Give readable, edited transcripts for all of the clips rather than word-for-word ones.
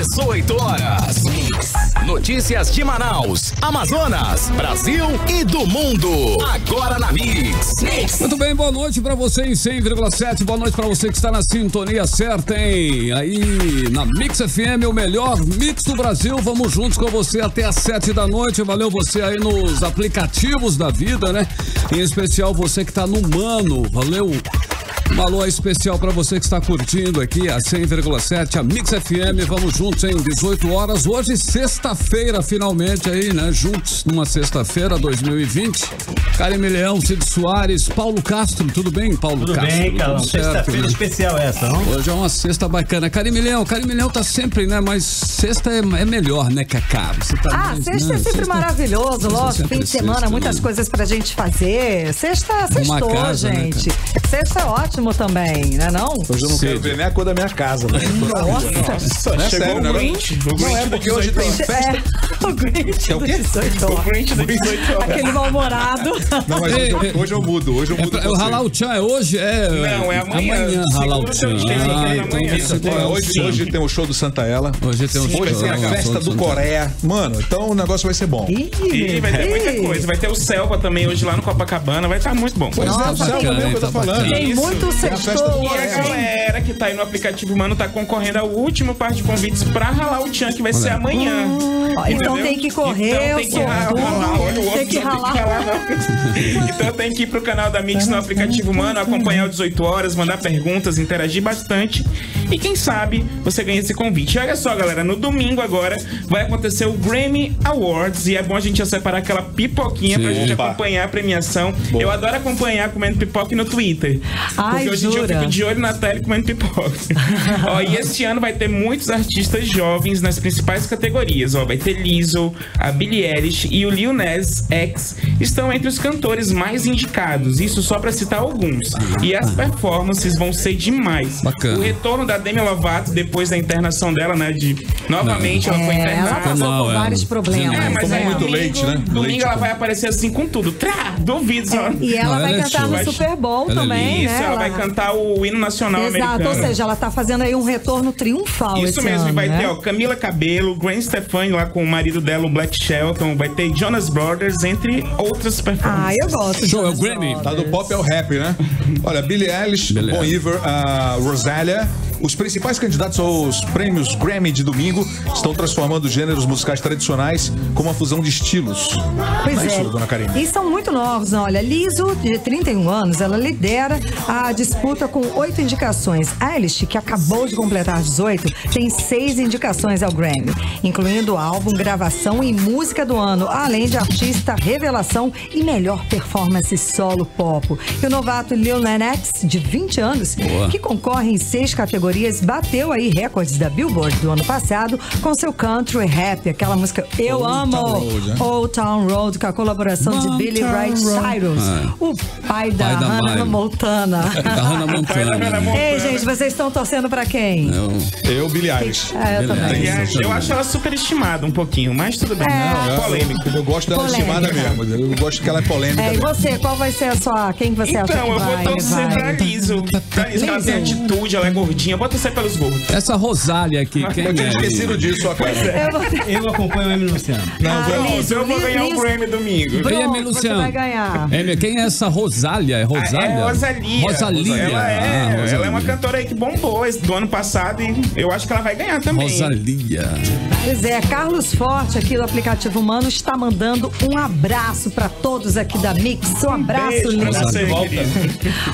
18 horas. Notícias de Manaus, Amazonas, Brasil e do mundo. Agora na Mix. Muito bem, boa noite pra você em 100,7. Boa noite pra você que está na sintonia certa, hein? Aí na Mix FM, o melhor mix do Brasil. Vamos juntos com você até às 7 da noite. Valeu você aí nos aplicativos da vida, né? Em especial você que tá no Mano. Valeu. Um alô especial para você que está curtindo aqui a 100,7, a Mix FM. Vamos juntos em 18 horas. Hoje, sexta-feira, finalmente aí, né? Juntos numa sexta-feira, 2020. Carime Leão, Cid Soares, Paulo Castro. Tudo bem, Paulo Castro? Tudo bem, Carlão. Sexta-feira, né? Especial essa, não? Hoje é uma sexta bacana. Carime Leão tá sempre, né? Mas sexta é melhor, né, Cacá? Você tá mais, sexta, né? é sempre maravilhoso, lógico. Fim de semana, sexta, muitas coisas pra gente fazer. Sextou, casa, gente. Né, sexta é ótimo também, né não? Hoje eu não quero ver nem a cor da minha casa, né? Nossa. Não é sério, o Grinch. Não é porque hoje tem festa. O Grinch É o do quê? 18 horas. O Grinch do 18 horas. Aquele mal-humorado. Não, mas hoje eu mudo. Hoje eu mudo. O Halal Tchan é hoje? Não, é amanhã. Halal Tchan. Hoje tem o show do Santaella. Hoje tem o show. Hoje tem a festa do Coreia. Mano, então o negócio vai ser bom. E vai ter muita coisa. Vai ter o Selva também hoje lá no Copacabana. Vai estar muito bom. Pois é, o Selva mesmo que eu tô falando. Tem muito sextou. E a galera que tá aí no aplicativo Mano tá concorrendo ao último par de convites pra ralar o Tchan, que vai ser amanhã. Então tem que correr, então, tem que ralar. Tem que ralar. Então tem que ir pro canal da Mix no aplicativo Mano, acompanhar o 18 horas, mandar perguntas, interagir bastante. E quem sabe você ganha esse convite. E olha só, galera, no domingo agora vai acontecer o Grammy Awards e é bom a gente já separar aquela pipoquinha pra gente acompanhar a premiação. Boa. Eu adoro acompanhar comendo pipoca no Twitter. Porque hoje em dia eu fico de olho na tela comendo pipoca. Ó, e este ano vai ter muitos artistas jovens nas principais categorias. Ó, vai ter Lizzo, a Billie Eilish e o Lil Nas X estão entre os cantores mais indicados. Isso só pra citar alguns. E as performances vão ser demais. Bacana. O retorno da Demi Lovato depois da internação dela, né? Novamente ela foi internada. Ela passou por vários problemas. Mas aí muito domingo, leite, né? Domingo Leite, ela vai aparecer assim com tudo. Duvido só. E ela vai cantar show. no Super Bowl também, Isso, né? ela vai cantar o hino nacional americano. Exato, ou seja, ela tá fazendo aí um retorno triunfal. Isso esse mesmo, ano, e vai né? ter, ó, Camila Cabello, Gwen Stefani lá com o marido dela, o Black Shelton, vai ter Jonas Brothers, entre outras performances. Eu gosto. Show, é o Grammy. Tá do pop ao rap, né? Olha, Billie Eilish, Bon Iver, a Rosalia. Os principais candidatos aos prêmios Grammy de domingo estão transformando gêneros musicais tradicionais com uma fusão de estilos. Pois Não é é. isso, dona Karine? E são muito novos, olha. Lizzo, de 31 anos, ela lidera a disputa com 8 indicações. Eilish, que acabou de completar 18, tem 6 indicações ao Grammy, incluindo álbum, gravação e música do ano, além de artista revelação e melhor performance solo pop. E o novato Lil Nas X, de 20 anos, que concorre em 6 categorias, bateu aí recordes da Billboard do ano passado com seu country rap, aquela música Eu Amo, Old Town Road, com a colaboração de Billy Ray Cyrus, o pai da Hannah Montana. Da Hannah Montana. Ei, gente, vocês estão torcendo pra quem? Eu, Billie Eilish. Eu também. Eu acho ela superestimada um pouquinho, mas tudo bem. Polêmico. Eu gosto dela estimada mesmo. Eu gosto que ela é polêmica. E você, qual vai ser a sua... Quem você acha que vai? Então, eu vou torcer pra Lizzo. Ela tem atitude, ela é gordinha. Vou torcer pelos gordos. Essa Rosália aqui, quem Eu tinha é? esquecido disso, ó, cara. Eu acompanho o Emily Luciano. Lizzo, Eu vou ganhar o Grammy domingo. Quem é Pronto, Emily você Luciano? vai ganhar. Quem é essa Rosália? É Rosália? É Rosalia. Rosalia. Ela é uma cantora aí que bombou do ano passado e eu acho que ela vai ganhar também. Rosalia. Pois é, Carlos Forte aqui do aplicativo Mano está mandando um abraço pra todos aqui da Mix. Um abraço Beijo lindo. pra você, querido.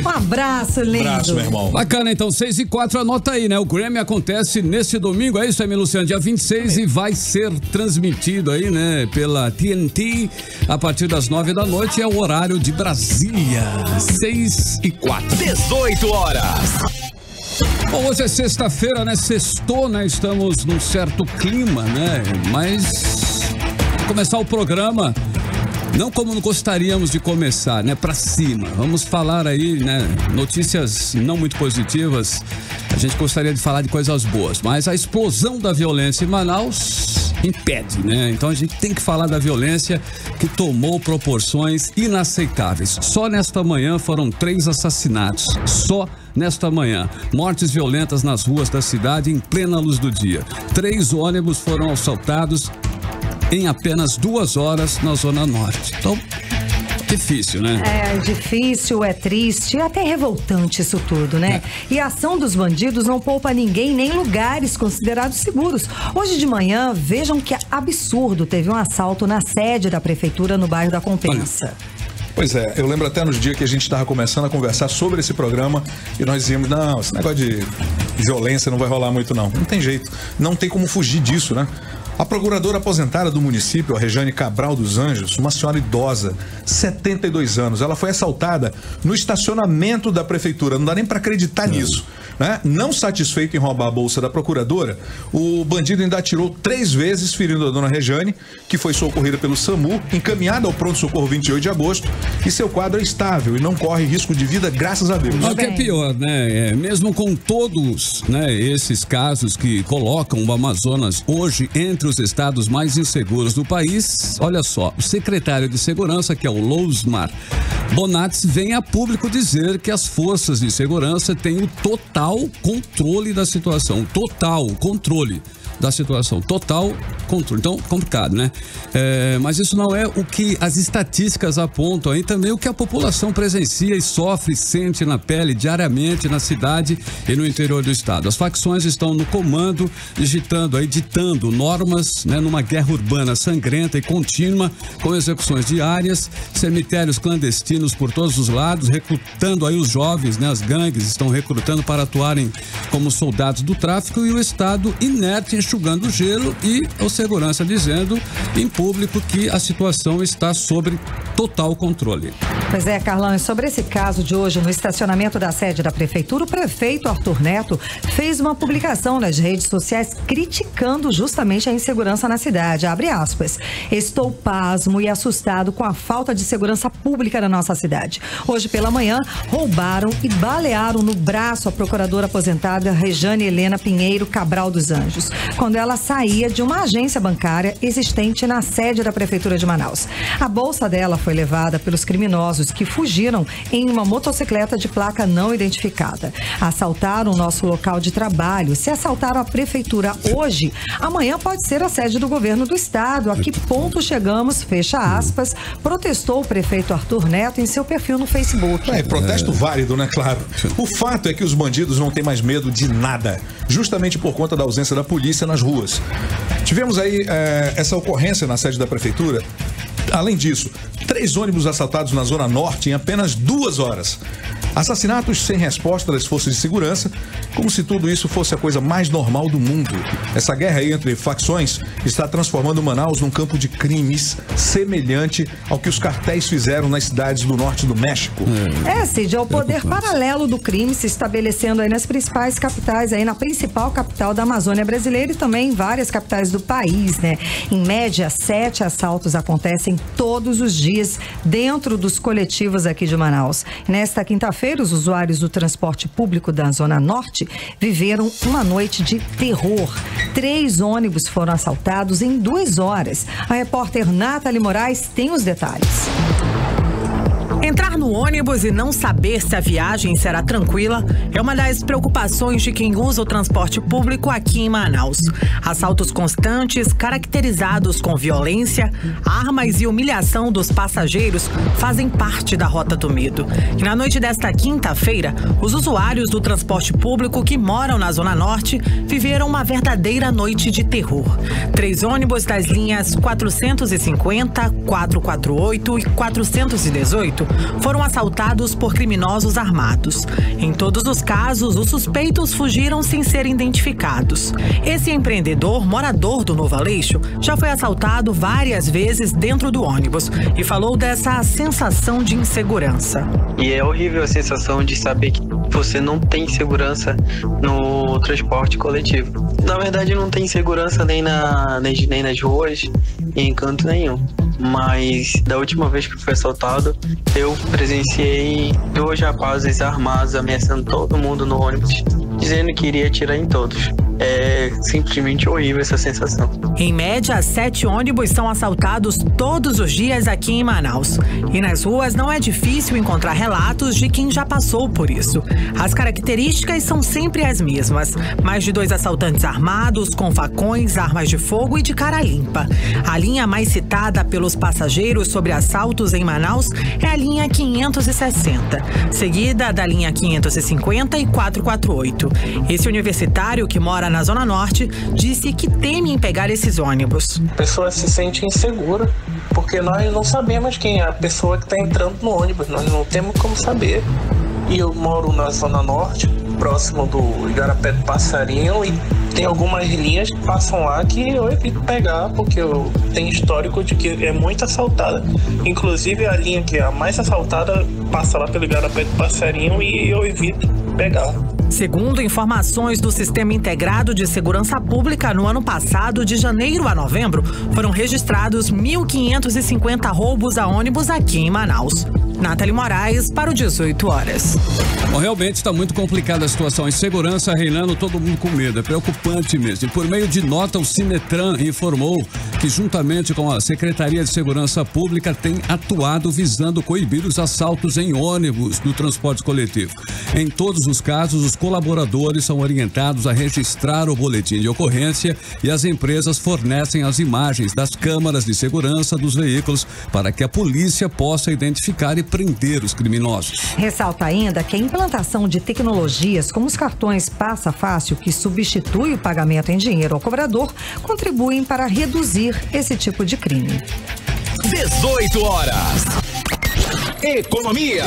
Um abraço lindo. Abraço, meu irmão. Bacana, então, 6h04, anota aí, né? O Grammy acontece nesse domingo, é isso, Emily Luciano, dia 26, e vai ser transmitido aí, né, pela TNT a partir das 9 da noite, é o horário de Brasília, 6h04. 18 horas. Bom, hoje é sexta-feira, né? Sextou, né? Estamos num certo clima, né? Mas começar o programa não como gostaríamos de começar, né? Pra cima. Vamos falar aí, né? Notícias não muito positivas. A gente gostaria de falar de coisas boas, mas a explosão da violência em Manaus impede, né? Então a gente tem que falar da violência que tomou proporções inaceitáveis. Só nesta manhã foram 3 assassinatos. Só nesta manhã. Mortes violentas nas ruas da cidade em plena luz do dia. 3 ônibus foram assaltados em apenas 2 horas na Zona Norte. Então, difícil, né? É difícil, é triste, é até revoltante isso tudo, né? E a ação dos bandidos não poupa ninguém, nem lugares considerados seguros. Hoje de manhã, vejam que absurdo, teve um assalto na sede da prefeitura no bairro da Compensa. Pois é, eu lembro até nos dias que a gente estava começando a conversar sobre esse programa e nós dizíamos, não, esse negócio de violência não vai rolar muito não. Não tem jeito, não tem como fugir disso, né? A procuradora aposentada do município, a Rejane Cabral dos Anjos, uma senhora idosa, 72 anos, ela foi assaltada no estacionamento da prefeitura, não dá nem para acreditar nisso, né? Não satisfeito em roubar a bolsa da procuradora, o bandido ainda atirou 3 vezes, ferindo a dona Rejane, que foi socorrida pelo SAMU, encaminhada ao pronto-socorro 28 de agosto, e seu quadro é estável e não corre risco de vida, graças a Deus. O que é pior, né? Mesmo com todos, né, esses casos que colocam o Amazonas hoje entre os estados mais inseguros do país, olha só, o secretário de Segurança, que é o Lousmar Bonatti, vem a público dizer que as forças de segurança têm o total controle da situação, total controle então complicado, né? Mas isso não é o que as estatísticas apontam, aí também o que a população presencia e sofre, sente na pele diariamente na cidade e no interior do estado. As facções estão no comando, ditando normas, né, numa guerra urbana sangrenta e contínua, com execuções diárias, cemitérios clandestinos por todos os lados, recrutando aí os jovens, né? As gangues estão recrutando para atuarem como soldados do tráfico e o estado inerte, enxugando o gelo, e o segurança dizendo em público que a situação está sob total controle. Pois é, Carlão, e sobre esse caso de hoje no estacionamento da sede da prefeitura, o prefeito Arthur Neto fez uma publicação nas redes sociais criticando justamente a insegurança na cidade. Abre aspas. Estou pasmo e assustado com a falta de segurança pública na nossa cidade. Hoje pela manhã, roubaram e balearam no braço a procuradora aposentada Rejane Helena Pinheiro Cabral dos Anjos, quando ela saía de uma agência bancária existente na sede da prefeitura de Manaus. A bolsa dela foi levada pelos criminosos que fugiram em uma motocicleta de placa não identificada. Assaltaram o nosso local de trabalho. Se assaltaram a prefeitura hoje, amanhã pode ser a sede do governo do estado. A que ponto chegamos? Fecha aspas. Protestou o prefeito Arthur Neto em seu perfil no Facebook. Protesto válido, né? Claro. O fato é que os bandidos não têm mais medo de nada, justamente por conta da ausência da polícia nas ruas. Tivemos aí essa ocorrência na sede da prefeitura. Além disso, 3 ônibus assaltados na Zona Norte em apenas 2 horas. Assassinatos sem resposta das forças de segurança, como se tudo isso fosse a coisa mais normal do mundo. Essa guerra aí entre facções está transformando Manaus num campo de crimes semelhante ao que os cartéis fizeram nas cidades do norte do México. Cid, é o poder paralelo do crime se estabelecendo aí nas principais capitais, aí na principal capital da Amazônia brasileira e também em várias capitais do país, né? Em média, 7 assaltos acontecem todos os dias dentro dos coletivos aqui de Manaus. Nesta quinta-feira, os usuários do transporte público da Zona Norte viveram uma noite de terror. 3 ônibus foram assaltados em 2 horas. A repórter Nathalie Moraes tem os detalhes. Entrar no ônibus e não saber se a viagem será tranquila é uma das preocupações de quem usa o transporte público aqui em Manaus. Assaltos constantes, caracterizados com violência, armas e humilhação dos passageiros fazem parte da Rota do Medo. E na noite desta quinta-feira, os usuários do transporte público que moram na Zona Norte viveram uma verdadeira noite de terror. 3 ônibus das linhas 450, 448 e 418 foram assaltados por criminosos armados. Em todos os casos, os suspeitos fugiram sem serem identificados. Esse empreendedor, morador do Novo Aleixo, já foi assaltado várias vezes dentro do ônibus e falou dessa sensação de insegurança. E é horrível a sensação de saber que você não tem segurança no transporte coletivo. Na verdade, não tem segurança nem nas ruas e em canto nenhum. Mas da última vez que foi assaltado, eu presenciei 2 rapazes armados ameaçando todo mundo no ônibus, dizendo que iria atirar em todos. É simplesmente horrível essa sensação. Em média, 7 ônibus são assaltados todos os dias aqui em Manaus. E nas ruas não é difícil encontrar relatos de quem já passou por isso. As características são sempre as mesmas. Mais de 2 assaltantes armados, com facões, armas de fogo e de cara limpa. A linha mais citada pelos passageiros sobre assaltos em Manaus é a linha 560, seguida da linha 550 e 448. Esse universitário que mora na Zona Norte disse que teme em pegar esses ônibus. A pessoa se sente insegura porque nós não sabemos quem é a pessoa que está entrando no ônibus, nós não temos como saber. E eu moro na Zona Norte, próximo do Igarapé do Passarinho, e tem algumas linhas que passam lá que eu evito pegar porque eu tenho histórico de que é muito assaltada. Inclusive a linha que é a mais assaltada passa lá pelo Igarapé do Passarinho e eu evito pegar. Segundo informações do Sistema Integrado de Segurança Pública, no ano passado, de janeiro a novembro, foram registrados 1.550 roubos a ônibus aqui em Manaus. Nathalie Moraes, para o 18 horas. Bom, realmente está muito complicada a situação. Insegurança reinando, todo mundo com medo. É preocupante mesmo. E por meio de nota, o Sinetran informou que, juntamente com a Secretaria de Segurança Pública, tem atuado visando coibir os assaltos em ônibus do transporte coletivo. Em todos os casos, os colaboradores são orientados a registrar o boletim de ocorrência e as empresas fornecem as imagens das câmaras de segurança dos veículos para que a polícia possa identificar e prender os criminosos. Ressalta ainda que a implantação de tecnologias como os cartões Passa Fácil, que substitui o pagamento em dinheiro ao cobrador, contribuem para reduzir esse tipo de crime. 18 horas. Economia.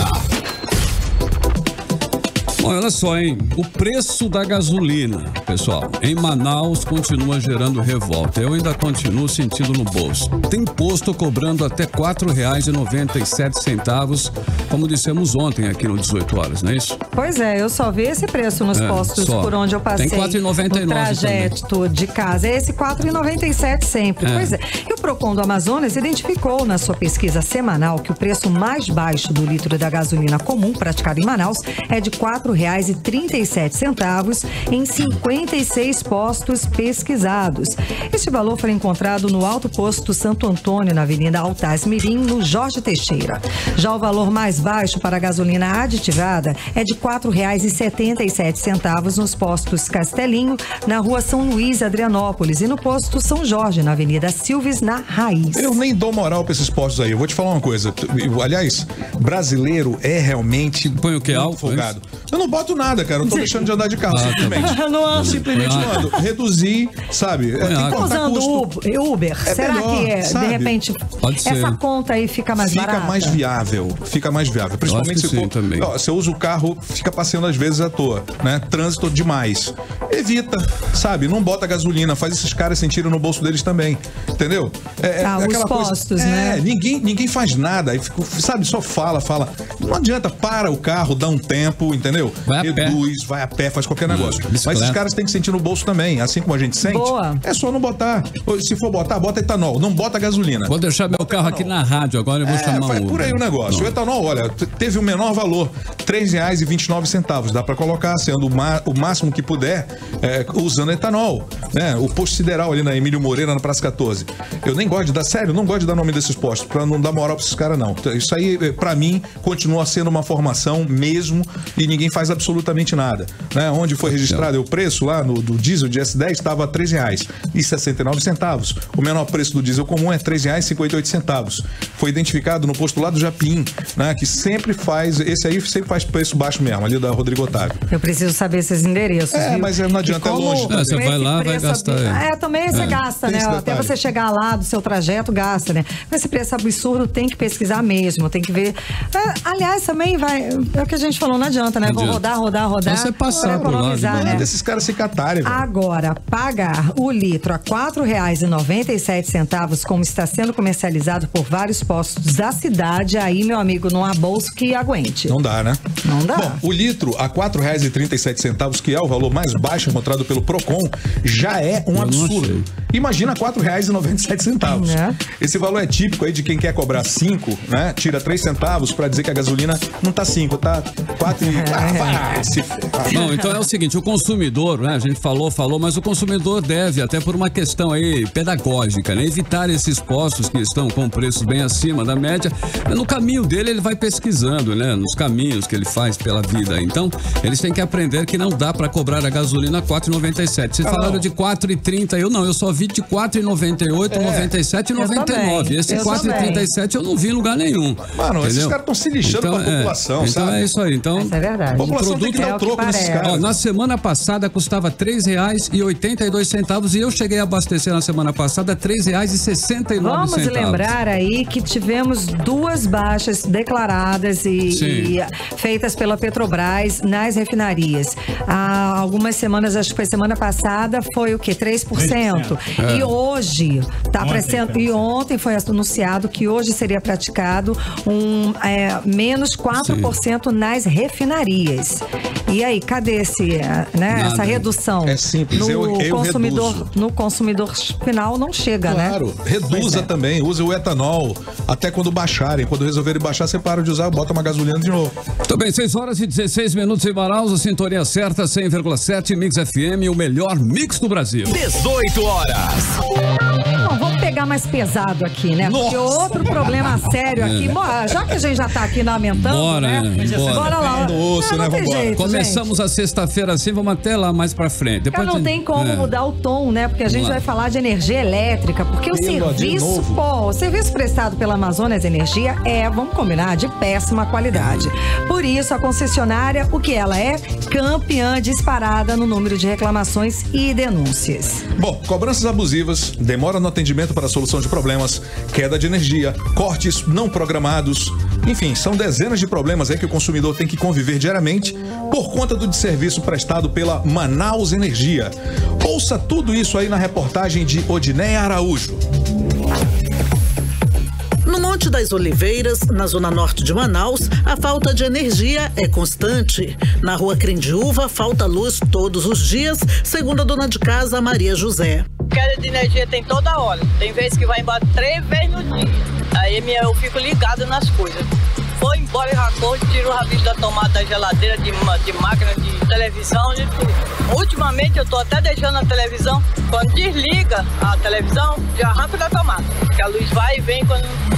Bom, olha só, hein? O preço da gasolina, pessoal, em Manaus continua gerando revolta. Eu ainda continuo sentindo no bolso. Tem posto cobrando até R$ 4,97, como dissemos ontem aqui no 18 horas, não é isso? Pois é, eu só vi esse preço nos postos só. por onde eu passei. Tem 4,99 no trajeto de casa. É esse 4,97 sempre. Pois é. E o Procon do Amazonas identificou na sua pesquisa semanal que o preço mais baixo do litro da gasolina comum praticado em Manaus é de R$ 4,37 em 56 postos pesquisados. Este valor foi encontrado no Alto Posto Santo Antônio, na Avenida Altaz Mirim, no Jorge Teixeira. Já o valor mais baixo para a gasolina aditivada é de R$ 4,77 nos postos Castelinho, na Rua São Luís, Adrianópolis, e no posto São Jorge, na Avenida Silves, na Raiz. Eu nem dou moral para esses postos aí. Eu vou te falar uma coisa. Aliás, brasileiro é realmente põe o que álcool folgado. Eu não boto nada, cara. Eu tô deixando de andar de carro, simplesmente. Simplesmente não ando. Reduzir, sabe? Tô usando Uber. Será melhor, que sabe? De repente, essa conta aí fica mais barata? Fica mais viável. Fica mais viável. Principalmente se for, você usa o carro, fica passeando às vezes à toa, né? Trânsito demais. Evita, sabe? Não bota gasolina, faz esses caras sentirem no bolso deles também. Entendeu? Os postos, né? Ninguém faz nada. Aí, sabe? Só fala. Não adianta, para o carro, dá um tempo, entendeu? Reduz, vai a pé, faz qualquer negócio. Mas esses caras têm que sentir no bolso também, assim como a gente sente. Boa. É só não botar. Se for botar, bota etanol. Não bota gasolina. Vou deixar meu carro aqui na rádio agora, eu vou chamar o por aí o negócio. Não. O etanol, olha, teve o menor valor, R$ 3,29. Dá pra colocar, sendo o máximo que puder, usando etanol. Né? O posto sideral ali na Emílio Moreira, na Praça 14. Eu nem gosto de dar, sério, não gosto de dar nome desses postos, pra não dar moral pra esses caras, não. Isso aí, pra mim, continua sendo uma formação mesmo e ninguém faz absolutamente nada. Né? Onde foi registrado o preço lá do diesel de S10 estava R$ 3,69. O menor preço do diesel comum é R$ 3,58. Foi identificado no posto lá do Japim, né? Que sempre faz, esse aí sempre faz preço baixo mesmo, ali da Rodrigo Otávio. Eu preciso saber esses endereços, viu? Mas não adianta, é longe. Você vai lá, vai gastar. Também você gasta, né? Até você chegar lá do seu trajeto, gasta, né? Com esse preço absurdo, tem que pesquisar mesmo, tem que ver. Aliás, também é o que a gente falou, não adianta, né? Vou rodar. Você passar por lá, economizar, né? Desses caras se catarem, velho. Agora, pagar o litro a R$ 4,97, como está sendo comercializado por vários postos da cidade, aí, meu amigo, não há bolso que aguente. Não dá, né? Não dá. Bom, o litro a R$ 4,37, que é o valor mais baixo encontrado pelo Procon, já é um absurdo. Imagina R$ 4,97. Né? Esse valor é típico aí de quem quer cobrar 5, né? Tira 3 centavos pra dizer que a gasolina não tá 5, tá 4 e... Não, então é o seguinte, o consumidor, né? A gente falou, mas o consumidor deve, até por uma questão aí pedagógica, né? Evitar esses postos que estão com preços bem acima da média. No caminho dele, ele vai pesquisando, né? Nos caminhos que ele faz pela vida. Então, eles têm que aprender que não dá pra cobrar a gasolina R$ 4,97. Vocês falaram de 4,30, eu só vi de 4,98, 97 e 99. Esse 4,37 eu não vi em lugar nenhum. Mano, entendeu? Esses caras estão se lixando pra população, então sabe? É isso aí. Então, é verdade. A população tem que dar o troco nesses caras. Na semana passada custava R$ 3,82 e eu cheguei a abastecer na semana passada R$ 3,69. Vamos lembrar aí que tivemos 2 baixas declaradas e feitas pela Petrobras nas refinarias. Há algumas semanas, acho que foi semana passada, foi o quê? 3%. E hoje e ontem foi anunciado que hoje seria praticado menos 4% nas refinarias. E aí, cadê essa redução? É simples, No consumidor final não chega, né? Claro, reduza também, use o etanol até quando baixarem. Quando resolverem baixar, você para de usar, bota uma gasolina de novo. Muito bem, 6h16 em Manaus, a sintonia certa, 100,7 Mix FM, o melhor mix do Brasil. 18 horas. Bom, vamos pegar mais pesado aqui, né? Porque outro problema sério aqui, já que a gente já tá aqui lamentando, bora lá. Começamos a sexta-feira assim, vamos até lá mais pra frente. Depois não tem como mudar o tom, né? Porque a gente vai falar de energia elétrica, porque o serviço prestado pela Amazonas Energia vamos combinar, de péssima qualidade. Por isso, a concessionária, o que ela é? Campeã disparada no número de reclamações e denúncias. Bom, cobranças abusivas, demora no atendimento para a solução de problemas, queda de energia, cortes não programados, enfim, são dezenas de problemas aí que o consumidor tem que conviver diariamente por conta do desserviço prestado pela Manaus Energia. Ouça tudo isso aí na reportagem de Odineia Araújo. No Monte das Oliveiras, na zona norte de Manaus, a falta de energia é constante. Na rua Crendiúva, falta luz todos os dias, segundo a dona de casa, Maria José. Queda de energia tem toda hora. Tem vezes que vai embora 3 vezes no dia. Aí eu fico ligado nas coisas. Foi embora e racou, tiro o rabisco da tomada da geladeira, de máquina, de televisão, de tudo. Ultimamente eu tô até deixando a televisão, quando desliga a televisão, já arranca da tomada. Porque a luz vai e vem,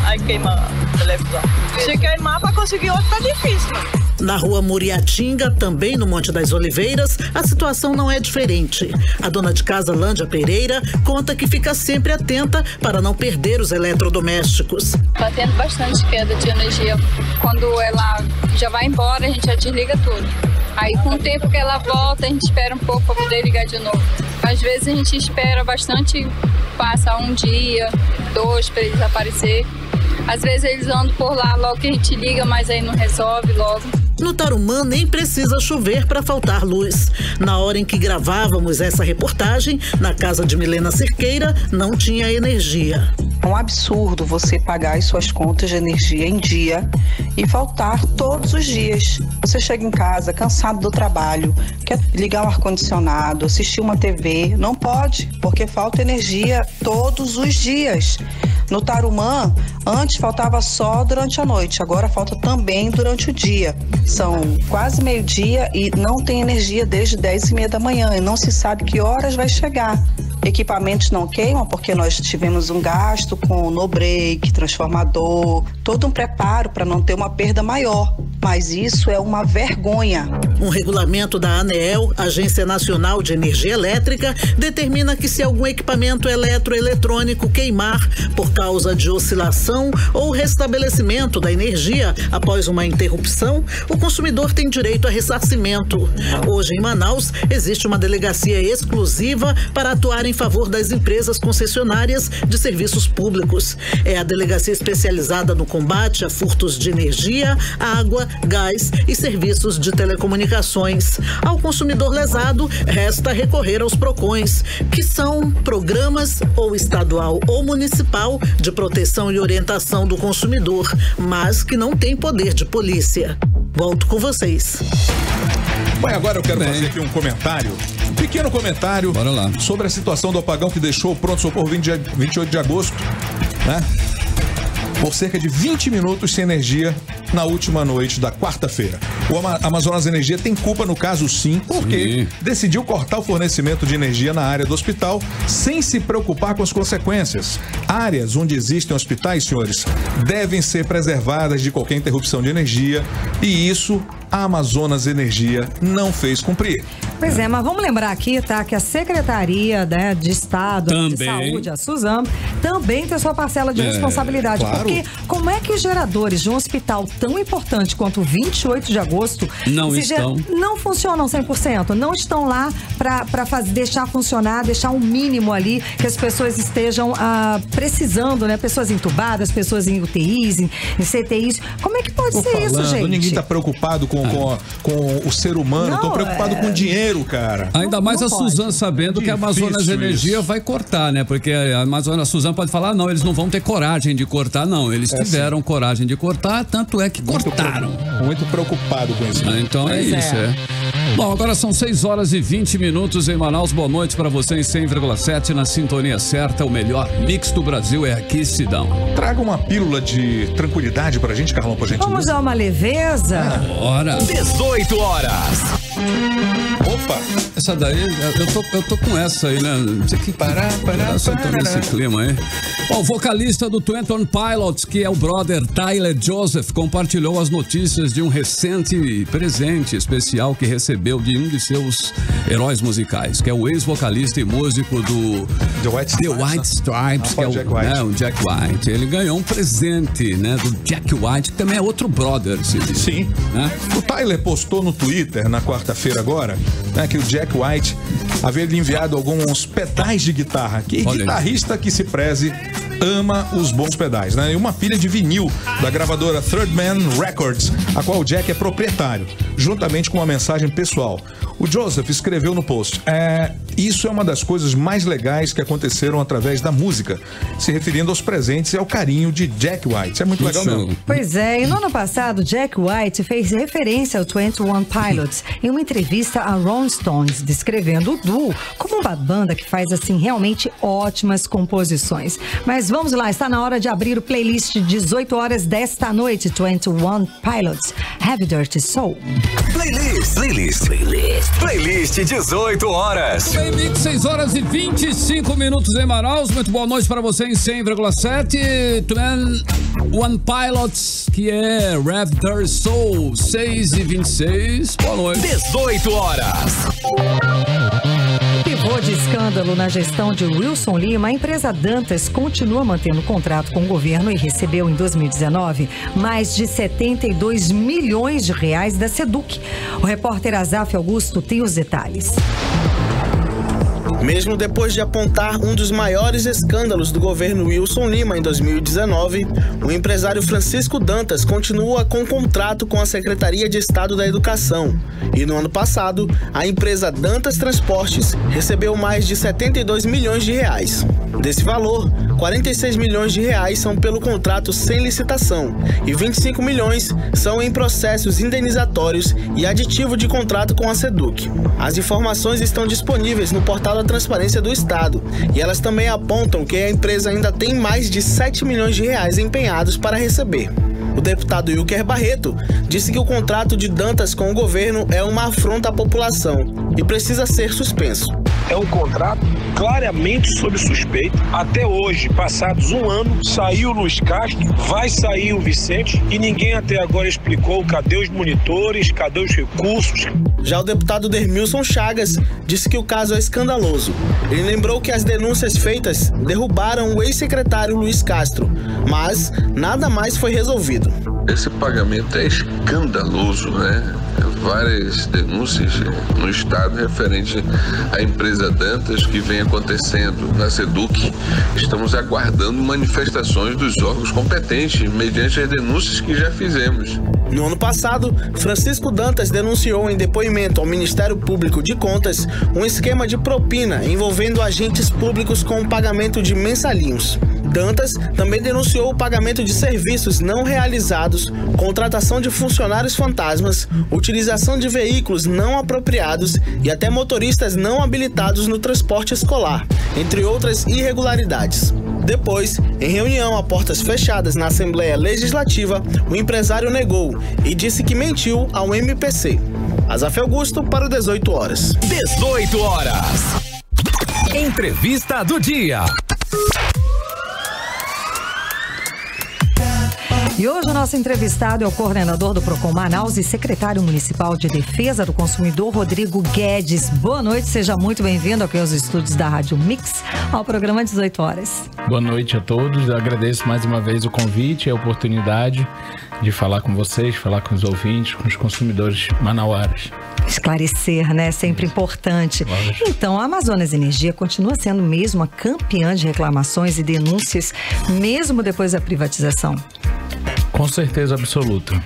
aí queima a televisão. Se queimar para conseguir outro tá difícil, né? Na rua Muriatinga, também no Monte das Oliveiras, a situação não é diferente. A dona de casa, Lândia Pereira, conta que fica sempre atenta para não perder os eletrodomésticos. Tá tendo bastante queda de energia. Quando ela já vai embora, a gente já desliga tudo. Aí com o tempo que ela volta, a gente espera um pouco para poder ligar de novo. Às vezes a gente espera bastante, passa 1 dia, 2 para eles aparecer. Às vezes eles andam por lá logo que a gente liga, mas aí não resolve logo. No Tarumã nem precisa chover para faltar luz. Na hora em que gravávamos essa reportagem, na casa de Milena Cerqueira, não tinha energia. É um absurdo você pagar as suas contas de energia em dia e faltar todos os dias. Você chega em casa cansado do trabalho, quer ligar o ar-condicionado, assistir uma TV, não pode, porque falta energia todos os dias. No Tarumã, antes faltava só durante a noite, agora falta também durante o dia. São quase meio-dia e não tem energia desde 10h30 da manhã e não se sabe que horas vai chegar. Equipamentos não queimam porque nós tivemos um gasto com no-break, transformador, todo um preparo para não ter uma perda maior. Mas isso é uma vergonha. Um regulamento da ANEEL, Agência Nacional de Energia Elétrica, determina que se algum equipamento eletroeletrônico queimar por causa de oscilação ou restabelecimento da energia após uma interrupção, o consumidor tem direito a ressarcimento. Hoje em Manaus, existe uma delegacia exclusiva para atuar em favor das empresas concessionárias de serviços públicos. É a delegacia especializada no combate a furtos de energia, água gás e serviços de telecomunicações. Ao consumidor lesado, resta recorrer aos PROCONs, que são programas ou estadual ou municipal de proteção e orientação do consumidor, mas que não tem poder de polícia. Volto com vocês. Bom, agora eu quero fazer aqui um comentário, um pequeno comentário sobre a situação do apagão que deixou o pronto-socorro 28 de agosto, né? Por cerca de 20 minutos sem energia na última noite da quarta-feira. O Amazonas Energia tem culpa no caso, sim, porque decidiu cortar o fornecimento de energia na área do hospital sem se preocupar com as consequências. Áreas onde existem hospitais, senhores, devem ser preservadas de qualquer interrupção de energia, e isso a Amazonas Energia não fez cumprir. Pois é, mas vamos lembrar aqui, tá, que a Secretaria, né, de Estado de Saúde, a Suzam, também tem sua parcela de responsabilidade. Claro. Porque como é que os geradores de um hospital tão importante quanto o 28 de agosto não funcionam 100%? Não estão lá para deixar funcionar, deixar um mínimo ali que as pessoas estejam precisando, né? Pessoas entubadas, pessoas em UTIs, em CTIs. Como é que pode ser isso, gente? Ninguém tá preocupado com o ser humano, tô preocupado com o dinheiro, cara. Ainda mais a Suzam sabendo que a Amazonas Energia vai cortar, né? Porque a Suzam pode falar, não, eles não vão ter coragem de cortar, não. Eles tiveram coragem de cortar, tanto é que cortaram. Muito preocupado com isso. Então é isso. Bom, agora são 6h20 em Manaus. Boa noite pra você em 100,7 na sintonia certa. O melhor mix do Brasil é aqui, Sidão. Traga uma pílula de tranquilidade pra gente, Carlão, por gentileza. Vamos dar uma leveza? Bora. 18 horas. Opa! Essa daí, eu tô com essa aí, né? Tinha que parar. Eu tô nesse clima aí. Bom, o vocalista do 21 Pilots, que é o brother Tyler Joseph, compartilhou as notícias de um recente presente especial que recebeu de um de seus heróis musicais, que é o ex-vocalista e músico do The White Stripes, que é o Jack White. Ele ganhou um presente, né, do Jack White, que também é outro brother. Sim. Né? O Tyler postou no Twitter, na quarta-feira agora, né, que o Jack White havia lhe enviado alguns pedais de guitarra. Que guitarrista que se preze ama os bons pedais, né? E uma pilha de vinil da gravadora Third Man Records, a qual o Jack é proprietário, juntamente com uma mensagem pessoal. O Joseph escreveu no post: isso é uma das coisas mais legais que aconteceram através da música, se referindo aos presentes e ao carinho de Jack White. Isso é muito legal mesmo. Pois é, e no ano passado, Jack White fez referência ao 21 Pilots em uma entrevista a Rolling Stones, descrevendo o duo como uma banda que faz, assim, realmente ótimas composições. Mas vamos lá, está na hora de abrir o playlist 18 horas desta noite. 21 Pilots, Heavy Dirty Soul. Playlist 18 horas. Bem, 6h25 em Manaus. Muito boa noite para você em 100,7. 21 Pilots, que é Heavy Dirty Soul, 6h26. Boa noite. 18 horas. Pivô de escândalo na gestão de Wilson Lima, a empresa Dantas continua mantendo contrato com o governo e recebeu em 2019 mais de 72 milhões de reais da SEDUC. O repórter Azaf Augusto tem os detalhes. Mesmo depois de apontar um dos maiores escândalos do governo Wilson Lima em 2019, o empresário Francisco Dantas continua com contrato com a Secretaria de Estado da Educação. E no ano passado, a empresa Dantas Transportes recebeu mais de 72 milhões de reais. Desse valor, 46 milhões de reais são pelo contrato sem licitação e 25 milhões são em processos indenizatórios e aditivo de contrato com a SEDUC. As informações estão disponíveis no portal da Transparência do Estado e elas também apontam que a empresa ainda tem mais de 7 milhões de reais empenhados para receber. O deputado Wilker Barreto disse que o contrato de Dantas com o governo é uma afronta à população e precisa ser suspenso. É um contrato claramente sob suspeita. Até hoje, passados um ano, saiu o Luiz Castro, vai sair o Vicente e ninguém até agora explicou cadê os monitores, cadê os recursos. Já o deputado Dermilson Chagas disse que o caso é escandaloso. Ele lembrou que as denúncias feitas derrubaram o ex-secretário Luiz Castro, mas nada mais foi resolvido. Esse pagamento é escandaloso, né? Várias denúncias no estado referente à empresa Dantas que vem acontecendo na SEDUC. Estamos aguardando manifestações dos órgãos competentes mediante as denúncias que já fizemos. No ano passado, Francisco Dantas denunciou em depoimento ao Ministério Público de Contas um esquema de propina envolvendo agentes públicos com o pagamento de mensalinhos. Dantas também denunciou o pagamento de serviços não realizados, contratação de funcionários fantasmas, utilização de veículos não apropriados e até motoristas não habilitados no transporte escolar, entre outras irregularidades. Depois, em reunião a portas fechadas na Assembleia Legislativa, o empresário negou e disse que mentiu ao MPC. Azaf Augusto para 18 horas. 18 horas. Entrevista do dia. E hoje o nosso entrevistado é o coordenador do Procon Manaus e secretário municipal de Defesa do Consumidor, Rodrigo Guedes. Boa noite, seja muito bem-vindo aqui aos estúdios da Rádio Mix, ao programa 18 horas. Boa noite a todos, eu agradeço mais uma vez o convite e a oportunidade de falar com vocês, falar com os ouvintes, com os consumidores manauaras. Esclarecer, né? Sempre importante. Então, a Amazonas Energia continua sendo mesmo a campeã de reclamações e denúncias, mesmo depois da privatização? Com certeza absoluta.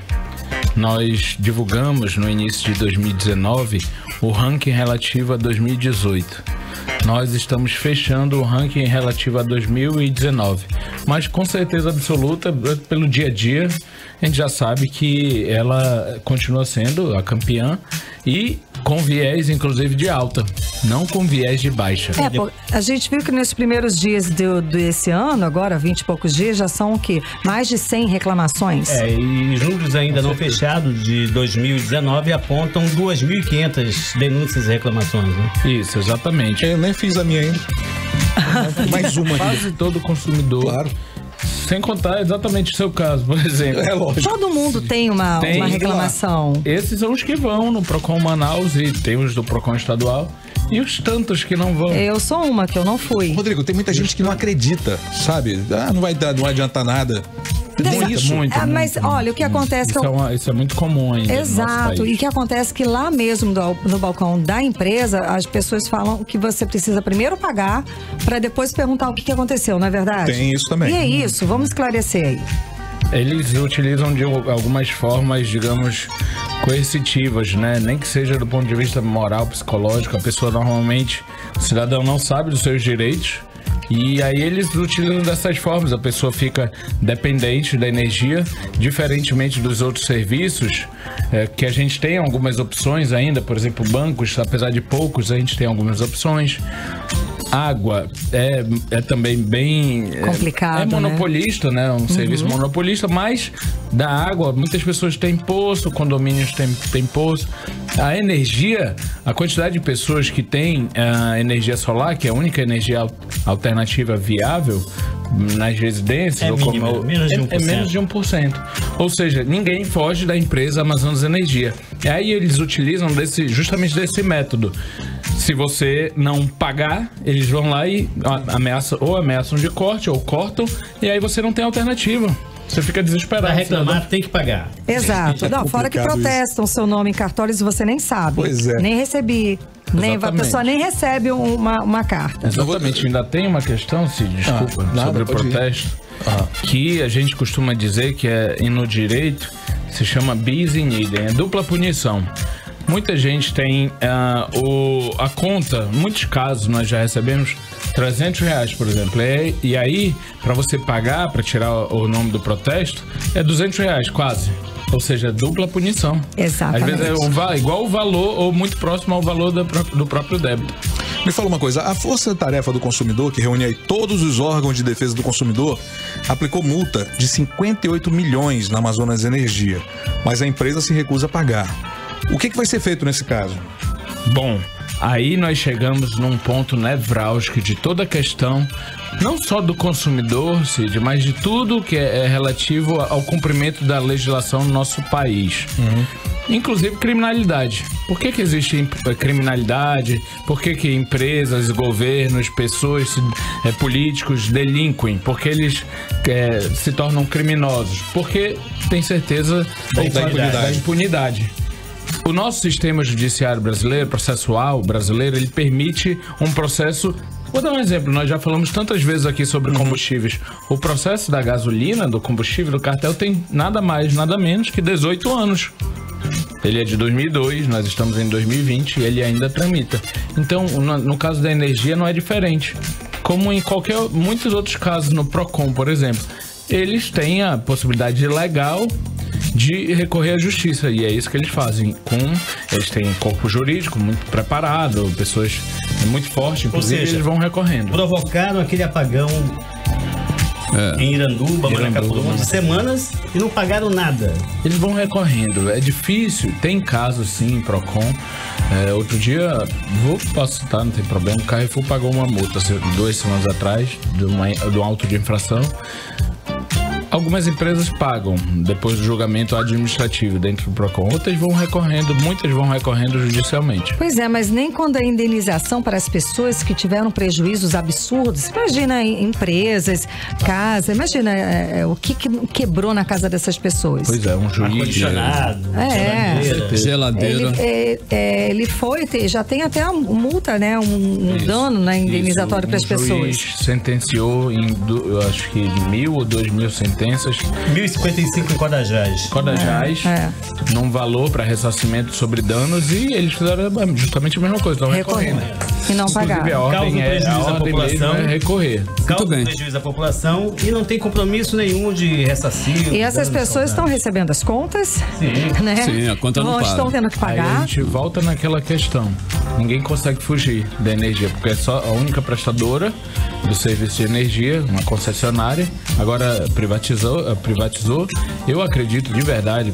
Nós divulgamos no início de 2019 o ranking relativo a 2018. Nós estamos fechando o ranking relativo a 2019. Mas com certeza absoluta, pelo dia a dia, a gente já sabe que ela continua sendo a campeã e com viés, inclusive, de alta, não com viés de baixa. A gente viu que nesses primeiros dias desse ano, agora 20 e poucos dias, já são o quê? Mais de 100 reclamações. E números ainda não fechados de 2019 apontam 2.500 denúncias e reclamações, né? Isso, exatamente. Eu nem fiz a minha ainda. Mais uma aqui. Quase todo consumidor. Claro. Sem contar exatamente o seu caso, por exemplo. É lógico. Todo mundo tem uma reclamação. Esses são os que vão no Procon Manaus e tem os do Procon estadual e os tantos que não vão. Eu sou uma que eu não fui. Rodrigo, tem muita gente que não acredita, sabe? Não vai adiantar nada. Muito. Mas olha, o que acontece... Isso é muito comum ainda. Exato. E o que acontece que lá mesmo no balcão da empresa, as pessoas falam que você precisa primeiro pagar para depois perguntar o que aconteceu, não é verdade? Tem isso também. E é isso, vamos esclarecer aí. Eles utilizam de algumas formas, digamos, coercitivas, né? Nem que seja do ponto de vista moral, psicológico. A pessoa normalmente, o cidadão não sabe dos seus direitos. E aí eles utilizam dessas formas, a pessoa fica dependente da energia, diferentemente dos outros serviços, que a gente tem algumas opções ainda, por exemplo, bancos, apesar de poucos, a gente tem algumas opções. Água é também bem complicado, é monopolista, né? Um serviço monopolista, mas da água, muitas pessoas têm poço, condomínios têm poço. A energia, a quantidade de pessoas que têm energia solar, que é a única energia alternativa viável nas residências, é menos de 1%. Ou seja, ninguém foge da empresa Amazonas Energia. E aí eles utilizam justamente desse método. Se você não pagar, eles vão lá e ameaçam de corte ou cortam, e aí você não tem alternativa. Você fica desesperado. Para reclamar, tem que pagar. Exato. Não, fora que protestam seu nome em cartórios e você nem sabe. Pois é. Nem recebi. A pessoa nem recebe uma carta. Exatamente. Ainda tem uma questão, Cid, desculpa, sobre o protesto, que a gente costuma dizer que no direito se chama bis in idem, é dupla punição. Muita gente tem a conta, em muitos casos nós já recebemos R$300, por exemplo. E aí, para você pagar, para tirar o nome do protesto, é R$200 quase. Ou seja, dupla punição. Exatamente. Às vezes é igual o valor ou muito próximo ao valor do próprio débito. Me fala uma coisa, a Força Tarefa do Consumidor, que reúne aí todos os órgãos de defesa do consumidor, aplicou multa de 58 milhões na Amazonas Energia, mas a empresa se recusa a pagar. O que vai ser feito nesse caso? Bom, aí nós chegamos num ponto nevrálgico de toda a questão, não só do consumidor, Cid, mas de tudo que é relativo ao cumprimento da legislação no nosso país. Inclusive criminalidade. Por que existe criminalidade? Por que empresas, governos, pessoas, políticos delinquem? Por que eles se tornam criminosos? Porque tem certeza da impunidade. O nosso sistema judiciário brasileiro, processual brasileiro, ele permite um processo Vou dar um exemplo. Nós já falamos tantas vezes aqui sobre combustíveis. O processo da gasolina, do combustível, do cartel, tem nada mais, nada menos que 18 anos. Ele é de 2002, nós estamos em 2020 e ele ainda tramita. Então, no caso da energia, não é diferente. Como em muitos outros casos, no PROCON, por exemplo, eles têm a possibilidade legal de recorrer à justiça, e é isso que eles fazem. Eles têm corpo jurídico muito preparado, pessoas muito fortes, inclusive. Ou seja, eles vão recorrendo. Provocaram aquele apagão em Iranduba, Manacapuru, de semanas, e não pagaram nada. Eles vão recorrendo, é difícil, tem casos sim, PROCON. Outro dia, posso citar, não tem problema, o Carrefour pagou uma multa 2 semanas atrás de um auto de infração. Algumas empresas pagam depois do julgamento administrativo dentro do PROCON. Outras vão recorrendo, muitas vão recorrendo judicialmente. Pois é, mas nem quando a indenização para as pessoas que tiveram prejuízos absurdos. Imagina empresas, casa, imagina o que quebrou na casa dessas pessoas. Pois é, um juiz. Ar-condicionado, geladeira. Ele foi, já tem até a multa, né? Um dano, né, indenizatório para as pessoas. O juiz sentenciou em, eu acho que 1.000 ou 2.000 sentenças. 1.055 em Codajás. Num valor para ressarcimento sobre danos, e eles fizeram justamente a mesma coisa, estão recorrendo. E não pagaram. A ordem prejuízo à população, é recorrer. Causa prejuízo à população e não tem compromisso nenhum de ressarcir. E essas pessoas estão recebendo as contas? Sim. Né? Sim, a conta não paga. Estão tendo que pagar. Aí a gente volta naquela questão. Ninguém consegue fugir da energia, porque é só a única prestadora do serviço de energia, uma concessionária. Agora privatizou. Eu acredito de verdade,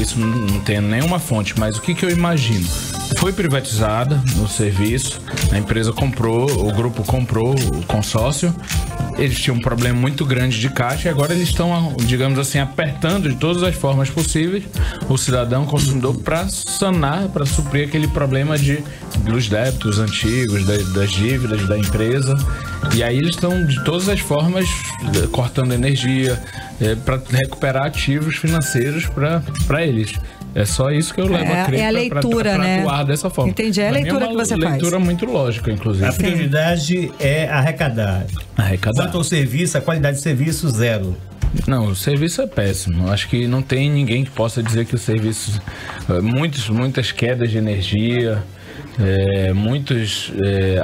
isso não tem nenhuma fonte, mas o que eu imagino? Foi privatizada o serviço, a empresa comprou, o grupo comprou o consórcio. Eles tinham um problema muito grande de caixa e agora eles estão, digamos assim, apertando de todas as formas possíveis o cidadão consumidor para sanar, para suprir aquele problema dos débitos antigos, das dívidas da empresa. E aí eles estão de todas as formas cortando energia para recuperar ativos financeiros para eles. É só isso que eu levo a crer. É a leitura, né? Atuar dessa forma. Entendi, é a leitura que você faz. É uma leitura muito lógica, inclusive. A prioridade é arrecadar. Quanto ao serviço, a qualidade de serviço, 0. Não, o serviço é péssimo. Acho que não tem ninguém que possa dizer que o serviço... Muitas quedas de energia... muitos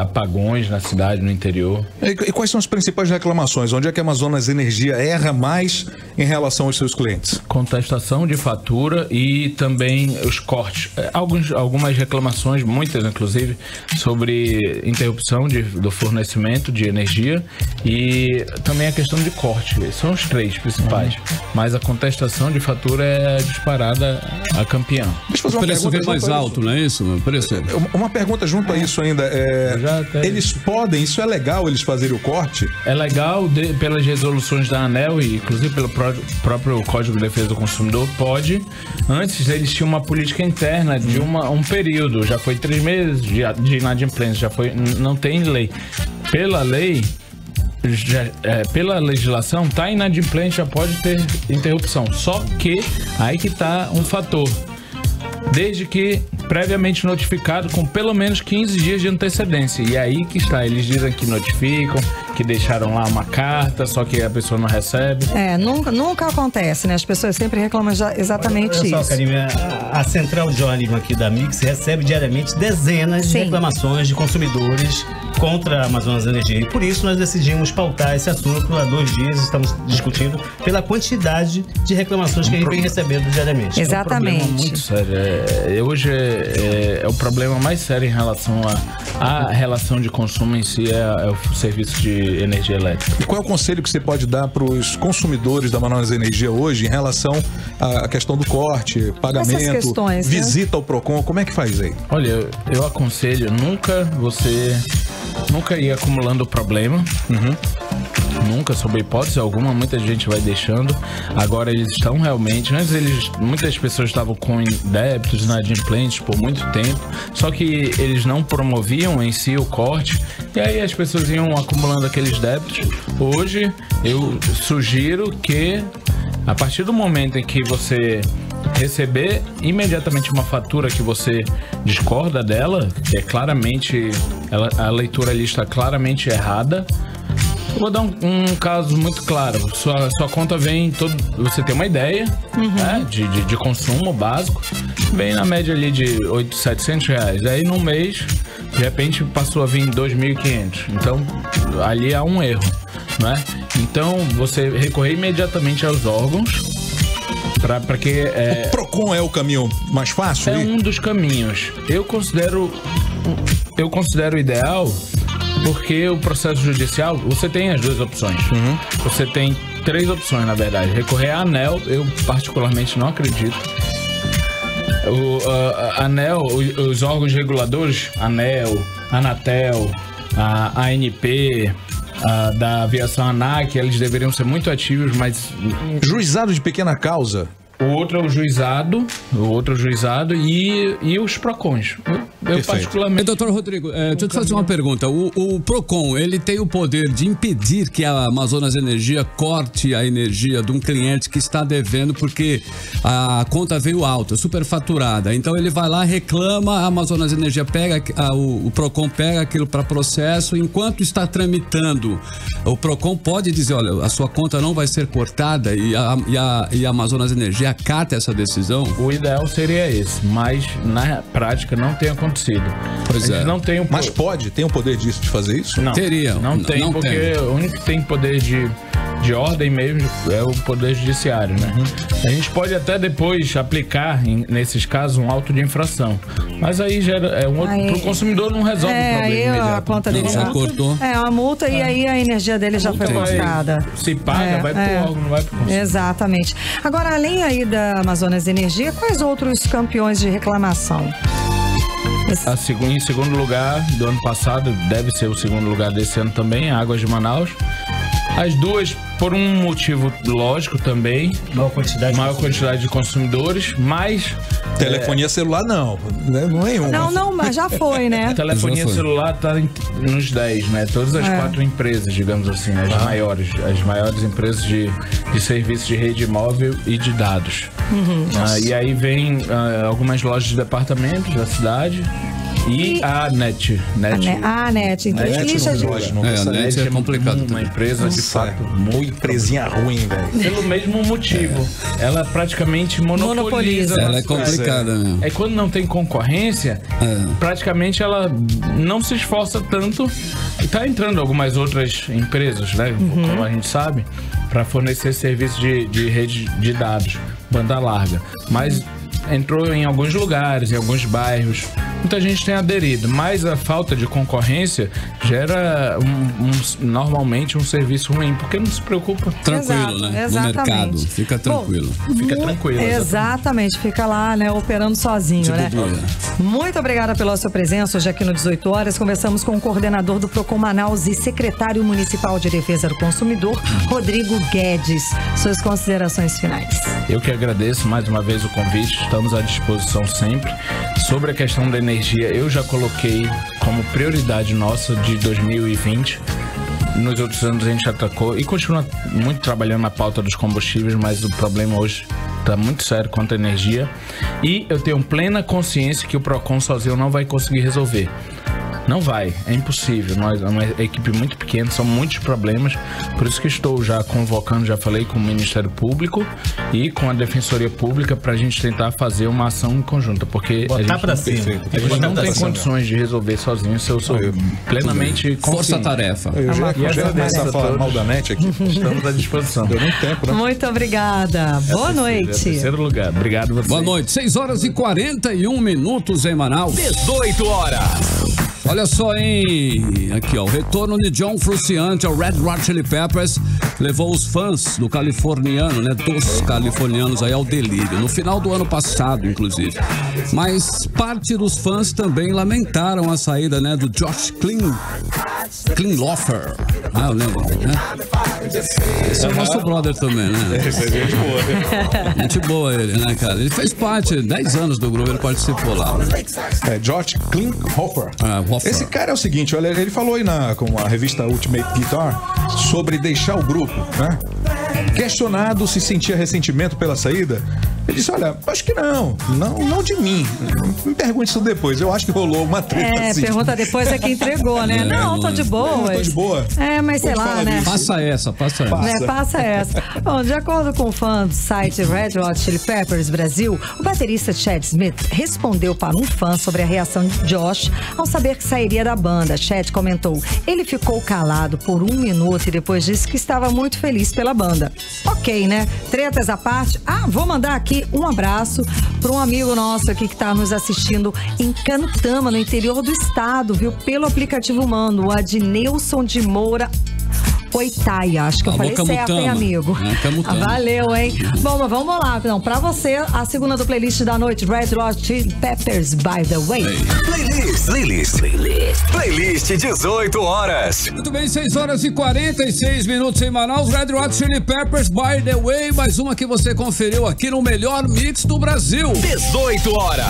apagões na cidade, no interior. E quais são as principais reclamações? Onde é que a Amazonas Energia erra mais em relação aos seus clientes? Contestação de fatura e também os cortes. Algumas reclamações, muitas inclusive, sobre interrupção do fornecimento de energia e também a questão de corte. São os 3 principais. Mas a contestação de fatura é disparada a campeã. Deixa eu fazer uma pergunta. O preço vem mais alto, não é isso? O preço Uma pergunta junto a isso ainda. Eles podem, isso é legal eles fazerem o corte? É legal pelas resoluções da ANEEL e inclusive pelo próprio Código de Defesa do Consumidor, pode. Antes eles tinham uma política interna de um período, já foi 3 meses de inadimplência, não tem lei. Pela lei, pela legislação, tá inadimplente, já pode ter interrupção. Só que aí que tá um fator. Desde que previamente notificado com pelo menos 15 dias de antecedência. E aí que está, eles dizem que notificam, que deixaram lá uma carta, só que a pessoa não recebe. Nunca acontece, né? As pessoas sempre reclamam exatamente isso. Olha só, Karime, a Central Jornalismo aqui da Mix recebe diariamente dezenas de reclamações de consumidores contra a Amazonas Energia. E por isso nós decidimos pautar esse assunto há 2 dias, estamos discutindo pela quantidade de reclamações que a gente vem recebendo diariamente. Exatamente. É um problema muito sério. Hoje é o problema mais sério em relação à relação de consumo em si, é o serviço de energia elétrica. E qual é o conselho que você pode dar para os consumidores da Amazonas Energia hoje em relação à questão do corte, pagamento, questões, visita ao PROCON, como é que faz aí? Olha, eu aconselho nunca ir acumulando problema. Nunca, sob hipótese alguma, muita gente vai deixando. Agora eles estão realmente... Antes muitas pessoas estavam com débitos inadimplentes por muito tempo, só que eles não promoviam em si o corte, e aí as pessoas iam acumulando aqueles débitos. Hoje eu sugiro que, a partir do momento em que você receber imediatamente uma fatura que você discorda dela, que é claramente, a leitura ali está claramente errada. Eu vou dar um caso muito claro. Sua conta vem você tem uma ideia, né, de consumo básico, vem na média ali de R$700. Aí num mês, de repente, passou a vir 2.500. Então, ali há um erro, né? Então, você recorrer imediatamente aos órgãos para que... O PROCON é o caminho mais fácil? É um dos caminhos. Eu considero ideal... Porque o processo judicial, você tem as duas opções. Você tem 3 opções, na verdade. Recorrer à ANEEL, eu particularmente não acredito. A ANEEL, os órgãos reguladores, ANEEL, Anatel, a ANP, da aviação ANAC, eles deveriam ser muito ativos, mas... Juizado de pequena causa. O outro é o juizado e os PROCONs. Eu particularmente... Doutor Rodrigo, deixa eu te fazer uma pergunta. O PROCON, ele tem o poder de impedir que a Amazonas Energia corte a energia de um cliente que está devendo porque a conta veio alta, superfaturada. Então ele vai lá, reclama, a Amazonas Energia pega, o PROCON pega aquilo para processo. Enquanto está tramitando, o PROCON pode dizer, olha, a sua conta não vai ser cortada e a Amazonas Energia acata essa decisão? O ideal seria esse, mas na prática não tem acontecido. Pois é. Não tem Mas tem o poder de fazer isso? Não. Teria. Não tem, porque o único que tem poder de ordem mesmo é o poder judiciário, né? A gente pode até depois aplicar, nesses casos, um auto de infração. Mas aí gera pro consumidor não resolve o problema imediato. A conta dele já cortou. Uma multa e aí a energia dele já foi cortada. Se paga, vai pro órgão, não vai pro consumidor. Exatamente. Agora, além aí da Amazonas Energia, quais outros campeões de reclamação? Em segundo lugar do ano passado, deve ser o segundo lugar desse ano também, Águas de Manaus. As duas, por um motivo lógico também, maior quantidade de consumidores, mas... Telefonia celular não nenhum. Não, mas já foi, né? Telefonia celular está nos 10, né? Todas as 4 empresas, digamos assim, as maiores empresas de serviços de rede móvel e de dados. E aí vem algumas lojas de departamentos da cidade. E a NET. A NET. A NET é complicado. Uma empresa, de fato, muito empresinha ruim, velho. Pelo mesmo motivo. Ela praticamente monopoliza. Ela é complicada, né? É quando não tem concorrência, praticamente ela não se esforça tanto. E tá entrando algumas outras empresas, né? Como a gente sabe, para fornecer serviço de rede de dados, banda larga. Mas entrou em alguns lugares, em alguns bairros. Muita gente tem aderido, mas a falta de concorrência gera normalmente um serviço ruim, porque não se preocupa. Tranquilo, né? No mercado, fica tranquilo. Fica tranquilo. Exatamente, fica lá, né, operando sozinho, né? Muito obrigada pela sua presença hoje aqui no 18 horas. Conversamos com o coordenador do PROCON Manaus e secretário municipal de Defesa do Consumidor, Rodrigo Guedes. Suas considerações finais. Eu que agradeço mais uma vez o convite, estamos à disposição sempre. Sobre a questão da energia, eu já coloquei como prioridade nossa de 2020. Nos outros anos a gente atacou e continua muito trabalhando na pauta dos combustíveis, mas o problema hoje está muito sério quanto à energia. E eu tenho plena consciência que o PROCON sozinho não vai conseguir resolver. Não vai, é impossível. Nós é uma equipe muito pequena, são muitos problemas. Por isso que estou já convocando, já falei com o Ministério Público e com a Defensoria Pública para a gente tentar fazer uma ação em conjunta, porque a gente não tem condições de resolver sozinho. Eu sou plenamente força-tarefa. Eu já começo a falar mal da NET aqui. Estamos à disposição. Deu muito tempo, né? Muito obrigada. Boa noite. Terceiro lugar. Obrigado a você. Boa noite. 6h41 em Manaus. 18 horas. Olha só, hein? Aqui, ó. O retorno de John Frusciante ao Red Hot Chili Peppers levou os fãs do californiano, né? Dos californianos aí ao delírio. No final do ano passado, inclusive. Mas parte dos fãs também lamentaram a saída, né? Do Josh Klinghoffer. Eu lembro, né? Esse é o nosso brother também, né? Esse é gente boa. Gente boa ele, né, cara? Ele fez parte, 10 anos do grupo, ele participou lá. Josh Klinghoffer. Esse cara é o seguinte, olha, ele falou aí com a revista Ultimate Guitar sobre deixar o grupo, né? Questionado se sentia ressentimento pela saída, Ele disse, olha, acho que não de mim. Me pergunte isso depois. Eu acho que rolou uma treta assim. Pergunta depois é quem entregou, né? Não, tô de boa. Tô de boa. Mas sei lá, né? Passa essa. Passa essa. Bom, de acordo com o fã do site Red Hot Chili Peppers Brasil, o baterista Chad Smith respondeu para um fã sobre a reação de Josh ao saber que sairia da banda. Chad comentou, ele ficou calado por 1 minuto e depois disse que estava muito feliz pela banda. Ok, né? Tretas à parte. Vou mandar aqui um abraço para um amigo nosso aqui que está nos assistindo em Canutama, no interior do estado, viu? Pelo aplicativo Mano, o Adnilson de Moura Oitaia, acho que eu falei certo, hein, amigo? Valeu, hein? Bom, mas vamos lá, então, pra você, a segunda do playlist da noite, Red Hot Chili Peppers, By The Way. Playlist 18 horas. Muito bem, 6 horas e 46 minutos em Manaus, Red Hot Chili Peppers, By The Way, mais uma que você conferiu aqui no melhor mix do Brasil. 18 horas.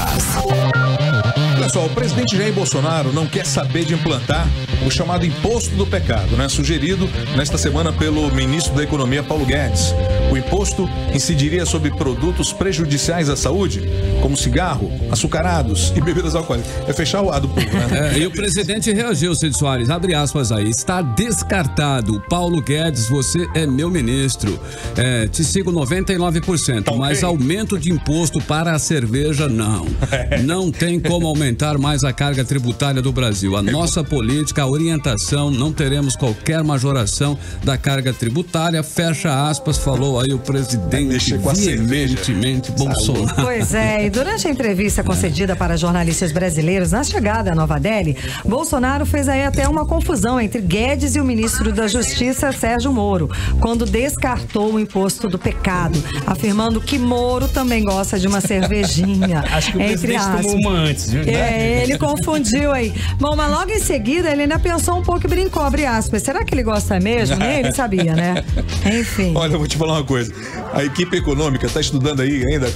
Olha só, o presidente Jair Bolsonaro não quer saber de implantar o chamado imposto do pecado, né? Sugerido nesta semana pelo ministro da Economia, Paulo Guedes. O imposto incidiria sobre produtos prejudiciais à saúde, como cigarro, açucarados e bebidas alcoólicas. É fechar o ar do povo, né? E o presidente reagiu, Cid Soares, abre aspas aí, está descartado. Paulo Guedes, você é meu ministro. Te sigo 99%, mas aumento de imposto para a cerveja, não. Não tem como aumentar mais a carga tributária do Brasil. A nossa política, a orientação, não teremos qualquer majoração da carga tributária, fecha aspas, falou aí o presidente veementemente Bolsonaro. Pois é, e durante a entrevista concedida para jornalistas brasileiros na chegada a Nova Delhi, Bolsonaro fez aí até uma confusão entre Guedes e o ministro da Justiça, Sérgio Moro, quando descartou o imposto do pecado, afirmando que Moro também gosta de uma cervejinha. Acho que o presidente tomou uma antes, viu? Ele confundiu aí. Bom, mas logo em seguida ele ainda pensou um pouco e brincou, abre aspas. Será que ele gosta mesmo? Nem ele sabia, né? Enfim. Olha, eu vou te falar uma coisa. A equipe econômica está estudando aí ainda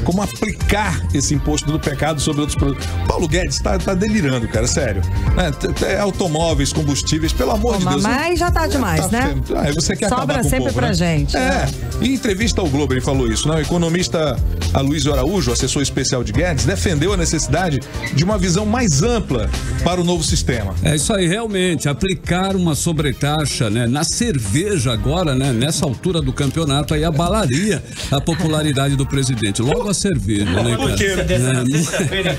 como aplicar esse imposto do pecado sobre outros produtos. Paulo Guedes tá delirando, cara, sério. Automóveis, combustíveis, pelo amor de Deus. Mas já tá demais, né? Você quer Sobra acabar com sempre o povo, pra né? gente. Em entrevista ao Globo ele falou isso, né? O economista Aloysio Araújo, assessor especial de Guedes, defendeu a necessidade de uma visão mais ampla para o novo sistema. É isso aí, realmente, aplicar uma sobretaxa, né, na cerveja agora, né, nessa altura do campeonato aí abalaria a popularidade do presidente. Logo a cerveja, né,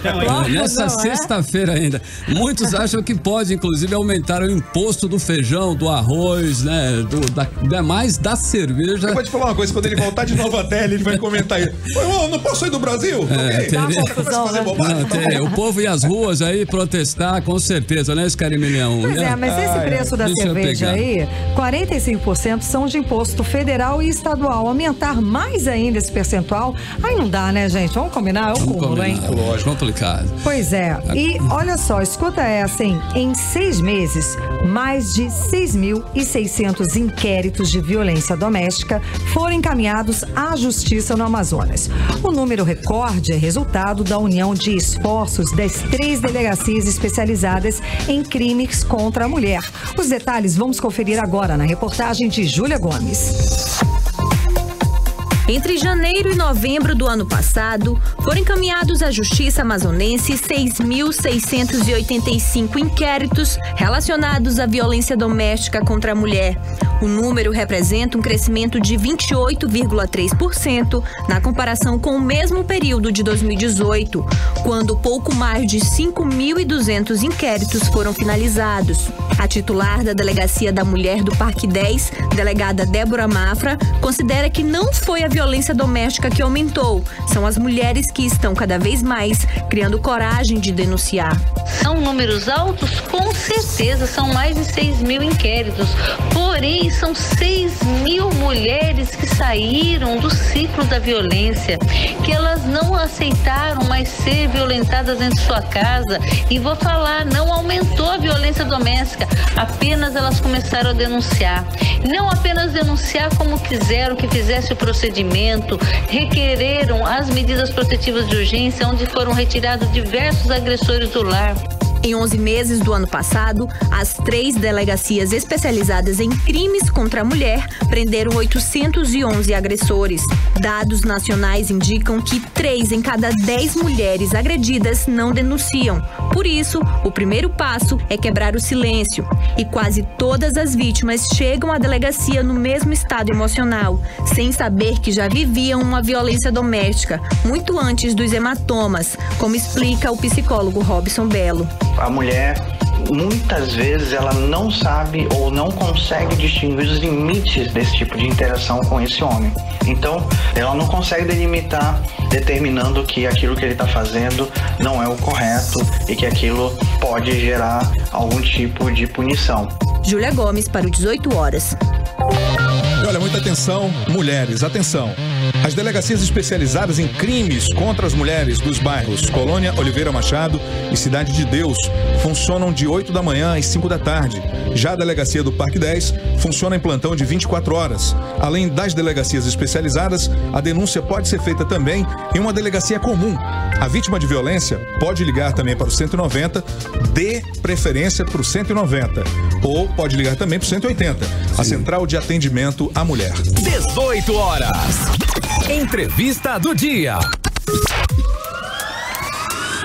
cara? Nessa sexta-feira ainda. Muitos acham que pode, inclusive, aumentar o imposto do feijão, do arroz, né, mais da cerveja. Eu vou te falar uma coisa, quando ele voltar de Nova Delhi, ele vai comentar aí. Não posso sair do Brasil? O povo e as ruas aí protestar, com certeza, né, Scarimilhão? Pois mas esse preço da cerveja aí, 45% são de imposto federal e estadual. Aumentar mais ainda esse percentual, aí não dá, né, gente? Vamos combinar? É o cúmulo, hein? Lógico, complicado. Pois é. E olha só, escuta essa, hein? Em 6 meses, mais de 6.600 inquéritos de violência doméstica foram encaminhados à justiça no Amazonas. O número recorde é resultado da união de esforços das 3 delegacias especializadas em crimes contra a mulher. Os detalhes vamos conferir agora na reportagem de Júlia Gomes. Entre janeiro e novembro do ano passado, foram encaminhados à Justiça Amazonense 6.685 inquéritos relacionados à violência doméstica contra a mulher. O número representa um crescimento de 28,3% na comparação com o mesmo período de 2018, quando pouco mais de 5.200 inquéritos foram finalizados. A titular da Delegacia da Mulher do Parque 10, delegada Débora Mafra, considera que não foi a violência doméstica que aumentou. São as mulheres que estão cada vez mais criando coragem de denunciar. São números altos? Com certeza, são mais de 6.000 inquéritos. Porém, são 6.000 mulheres que saíram do ciclo da violência, que elas não aceitaram mais ser violentadas dentro de sua casa. E vou falar, não aumentou a violência doméstica, apenas elas começaram a denunciar. Não apenas denunciar como quiseram que fizesse o procedimento, requereram as medidas protetivas de urgência, onde foram retirados diversos agressores do lar. Em 11 meses do ano passado, as 3 delegacias especializadas em crimes contra a mulher prenderam 811 agressores. Dados nacionais indicam que 3 em cada 10 mulheres agredidas não denunciam. Por isso, o primeiro passo é quebrar o silêncio. E quase todas as vítimas chegam à delegacia no mesmo estado emocional, sem saber que já viviam uma violência doméstica, muito antes dos hematomas, como explica o psicólogo Robson Belo. A mulher, muitas vezes, ela não sabe ou não consegue distinguir os limites desse tipo de interação com esse homem. Então, ela não consegue delimitar, determinando que aquilo que ele está fazendo não é o correto e que aquilo pode gerar algum tipo de punição. Júlia Gomes para o 18 horas. Olha, muita atenção, mulheres, atenção. As delegacias especializadas em crimes contra as mulheres dos bairros Colônia Oliveira Machado e Cidade de Deus funcionam de 8 da manhã às 5 da tarde. Já a delegacia do Parque 10 funciona em plantão de 24 horas. Além das delegacias especializadas, a denúncia pode ser feita também em uma delegacia comum. A vítima de violência pode ligar também para o 190, dê preferência para o 190, ou pode ligar também para o 180, a central de atendimento à mulher. 18 horas. Entrevista do dia.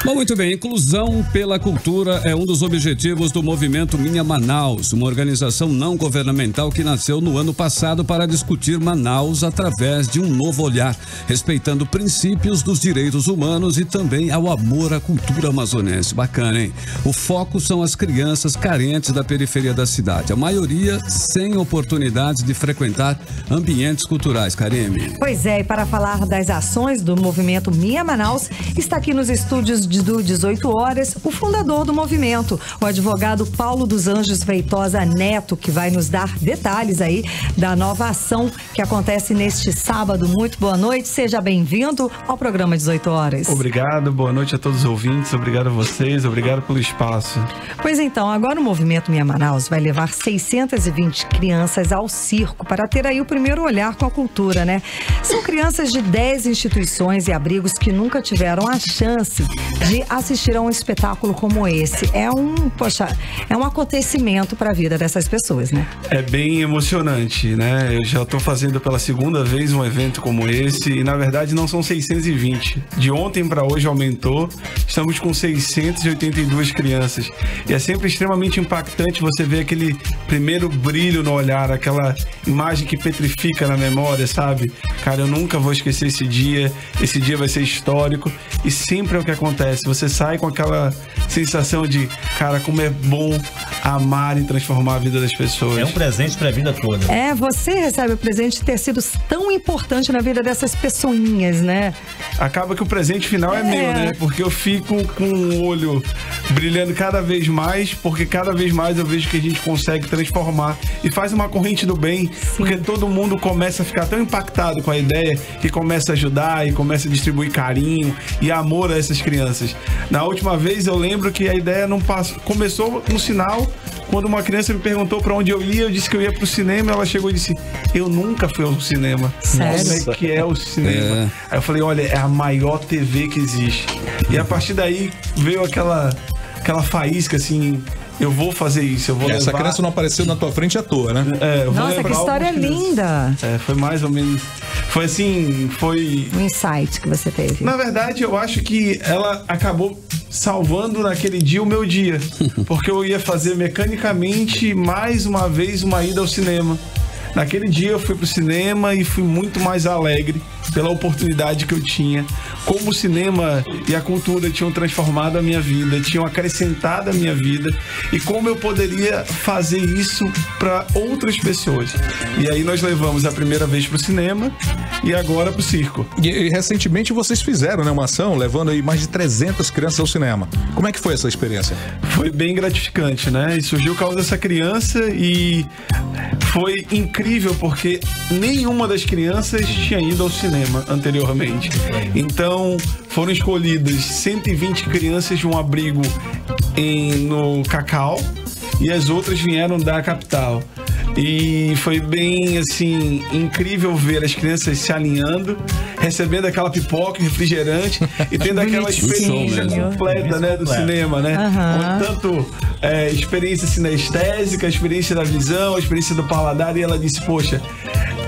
Bom, muito bem, inclusão pela cultura é um dos objetivos do movimento Minha Manaus, uma organização não governamental que nasceu no ano passado para discutir Manaus através de um novo olhar, respeitando princípios dos direitos humanos e também ao amor à cultura amazonense. Bacana, hein? O foco são as crianças carentes da periferia da cidade, a maioria sem oportunidades de frequentar ambientes culturais. Karime. Pois é, e para falar das ações do movimento Minha Manaus, está aqui nos estúdios do 18 horas, o fundador do movimento, o advogado Paulo dos Anjos Feitosa Neto, que vai nos dar detalhes aí da nova ação que acontece neste sábado. Muito boa noite, seja bem-vindo ao programa 18 horas. Obrigado, boa noite a todos os ouvintes, obrigado a vocês, obrigado pelo espaço. Pois então, agora o movimento Minha Manaus vai levar 620 crianças ao circo para ter aí o primeiro olhar com a cultura, né? São crianças de 10 instituições e abrigos que nunca tiveram a chance de assistir a um espetáculo como esse. É um acontecimento para a vida dessas pessoas, né? É bem emocionante, né? Eu já estou fazendo pela segunda vez um evento como esse e, na verdade, não são 620. De ontem para hoje aumentou. Estamos com 682 crianças. E é sempre extremamente impactante você ver aquele primeiro brilho no olhar, aquela imagem que petrifica na memória, sabe? Cara, eu nunca vou esquecer esse dia vai ser histórico e sempre é o que acontece. Você sai com aquela sensação de, cara, como é bom amar e transformar a vida das pessoas. É um presente para a vida toda. É, você recebe o presente de ter sido tão importante na vida dessas pessoinhas, né? Acaba que o presente final é meu, né? Porque eu fico com o olho brilhando cada vez mais, porque cada vez mais eu vejo que a gente consegue transformar e faz uma corrente do bem. Sim. Porque todo mundo começa a ficar tão impactado com a ideia que começa a ajudar e começa a distribuir carinho e amor a essas crianças. Na última vez eu lembro que a ideia não passou, começou no sinal, quando uma criança me perguntou para onde eu ia, eu disse que eu ia pro cinema, ela chegou e disse, eu nunca fui ao cinema. Sério? Como é que é o cinema? Aí eu falei, olha, é a maior TV que existe. E a partir daí veio aquela faísca assim, eu vou fazer isso, eu vou levar... Essa criança não apareceu na tua frente à toa, né? Nossa, que história linda! Foi mais ou menos... Foi assim, foi... Um insight que você teve. Na verdade, eu acho que ela acabou salvando naquele dia o meu dia. Porque eu ia fazer mecanicamente mais uma vez uma ida ao cinema. Naquele dia eu fui pro cinema e fui muito mais alegre pela oportunidade que eu tinha. Como o cinema e a cultura tinham transformado a minha vida, tinham acrescentado a minha vida e como eu poderia fazer isso para outras pessoas. E aí nós levamos a primeira vez pro cinema e agora pro circo. E recentemente vocês fizeram, né, uma ação levando aí mais de 300 crianças ao cinema. Como é que foi essa experiência? Foi bem gratificante, né? E surgiu o caso dessa criança e foi incrível porque nenhuma das crianças tinha ido ao cinema anteriormente. Então foram escolhidas 120 crianças de um abrigo no Cacau e as outras vieram da capital. E foi bem, assim, incrível ver as crianças se alinhando, recebendo aquela pipoca, refrigerante e tendo aquela experiência completa, né, do cinema, né? Tanto experiência sinestésica, a experiência da visão, a experiência do paladar, e ela disse, poxa,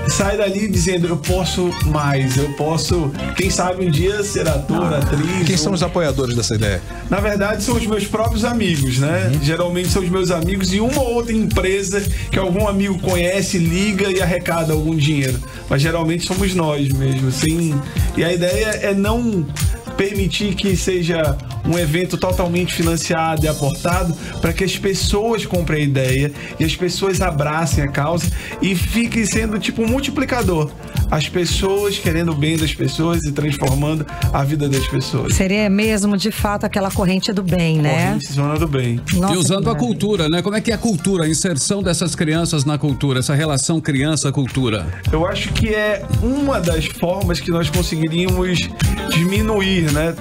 sai dali dizendo, eu posso mais, eu posso, quem sabe um dia ser ator, atriz. Quem são os apoiadores dessa ideia? Na verdade, são os meus próprios amigos, né? Geralmente são os meus amigos e uma ou outra empresa que algum amigo conhece, liga e arrecada algum dinheiro. Mas geralmente somos nós mesmo, assim. E a ideia é não permitir que seja um evento totalmente financiado e aportado, para que as pessoas comprem a ideia e as pessoas abracem a causa e fique sendo tipo um multiplicador. As pessoas querendo o bem das pessoas e transformando a vida das pessoas. Seria mesmo, de fato, aquela corrente do bem, né? Corrente zona do bem. Nossa, e usando a cultura, né? Como é que é a cultura, a inserção dessas crianças na cultura, essa relação criança-cultura? Eu acho que é uma das formas que nós conseguiríamos diminuir, né?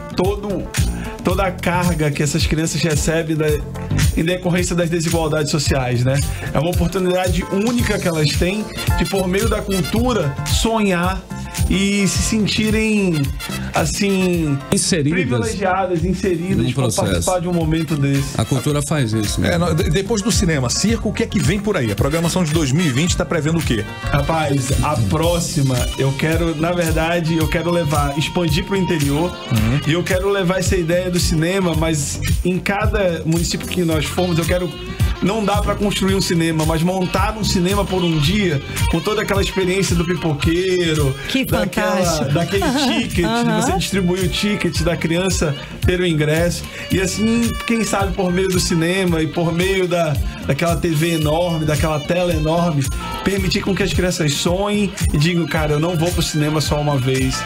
Toda a carga que essas crianças recebem em decorrência das desigualdades sociais, né? É uma oportunidade única que elas têm de, por meio da cultura, sonhar e se sentirem, assim, privilegiadas, inseridas para participar de um momento desse. A cultura faz isso, né? Depois do cinema, circo, o que é que vem por aí? A programação de 2020 está prevendo o quê? Rapaz, a próxima, eu quero expandir para o interior, e eu quero levar essa ideia do cinema, mas em cada município que nós formos, não dá para construir um cinema, mas montar um cinema por um dia, com toda aquela experiência do pipoqueiro, daquele ticket, de você distribuir o ticket da criança ter o ingresso, e assim, quem sabe por meio do cinema e por meio daquela TV enorme, daquela tela enorme, permitir com que as crianças sonhem e digam, cara, eu não vou pro cinema só uma vez,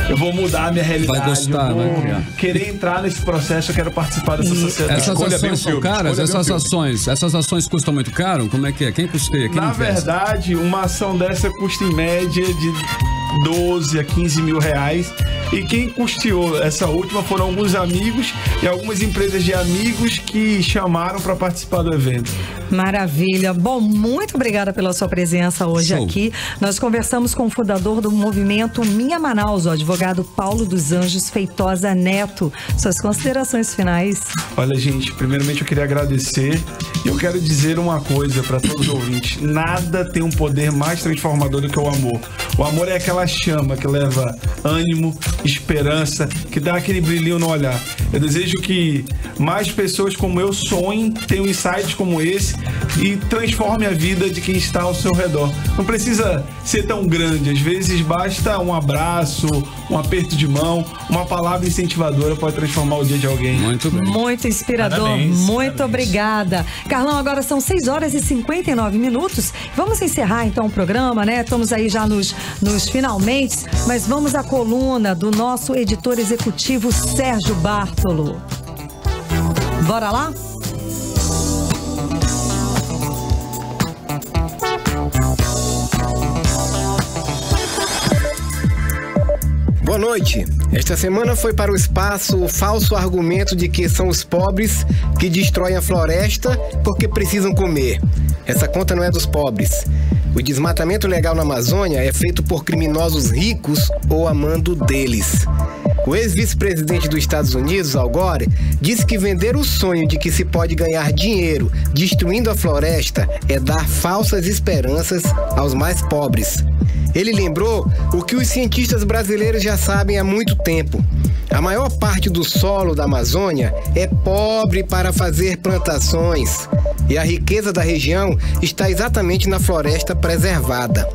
eu vou mudar a minha realidade, vai gostar, eu vou vai criar. Querer entrar nesse processo, eu quero participar dessa sociedade. Essas ações são caras? Essas ações custam muito caro? Como é que é? Quem custeia? Quem Na verdade, uma ação dessa custa em média de 12 a 15 mil reais. E quem custeou essa última foram alguns amigos e algumas empresas de amigos que chamaram para participar do evento. Maravilha. Bom, muito obrigada pela sua presença hoje aqui. Nós conversamos com o fundador do movimento Minha Manaus, o advogado Paulo dos Anjos Feitosa Neto. Suas considerações finais. Olha, gente, primeiramente eu queria agradecer e eu quero dizer uma coisa para todos os ouvintes. Nada tem um poder mais transformador do que o amor. O amor é aquela chama que leva ânimo, esperança, que dá aquele brilhinho no olhar. Eu desejo que mais pessoas como eu sonhem, tenham insights como esse e transformem a vida de quem está ao seu redor. Não precisa ser tão grande, às vezes basta um abraço, um aperto de mão, uma palavra incentivadora pode transformar o dia de alguém. Muito bem. Muito inspirador, muito obrigada. Carlão, agora são 6 horas e 59 minutos. Vamos encerrar então o programa, né? Estamos aí já nos finalmente, mas vamos à coluna do nosso editor executivo Sérgio Bartolo. Bora lá? Boa noite. Esta semana foi para o espaço o falso argumento de que são os pobres que destroem a floresta porque precisam comer. Essa conta não é dos pobres. O desmatamento legal na Amazônia é feito por criminosos ricos ou a mando deles. O ex-vice-presidente dos Estados Unidos, Al Gore, disse que vender o sonho de que se pode ganhar dinheiro destruindo a floresta é dar falsas esperanças aos mais pobres. Ele lembrou o que os cientistas brasileiros já sabem há muito tempo. A maior parte do solo da Amazônia é pobre para fazer plantações. E a riqueza da região está exatamente na floresta preservada.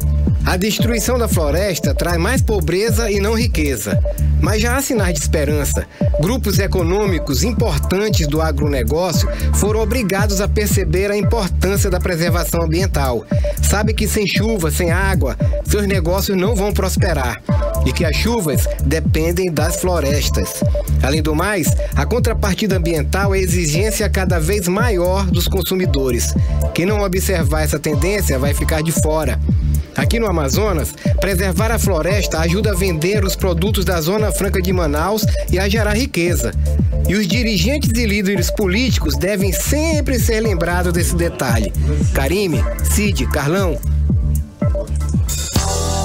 A destruição da floresta traz mais pobreza e não riqueza. Mas já há sinais de esperança. Grupos econômicos importantes do agronegócio foram obrigados a perceber a importância da preservação ambiental. Sabe que sem chuva, sem água, seus negócios não vão prosperar. E que as chuvas dependem das florestas. Além do mais, a contrapartida ambiental é a exigência cada vez maior dos consumidores. Quem não observar essa tendência vai ficar de fora. Aqui no Amazonas, preservar a floresta ajuda a vender os produtos da Zona Franca de Manaus e a gerar riqueza. E os dirigentes e líderes políticos devem sempre ser lembrados desse detalhe. Karime, Cid, Carlão.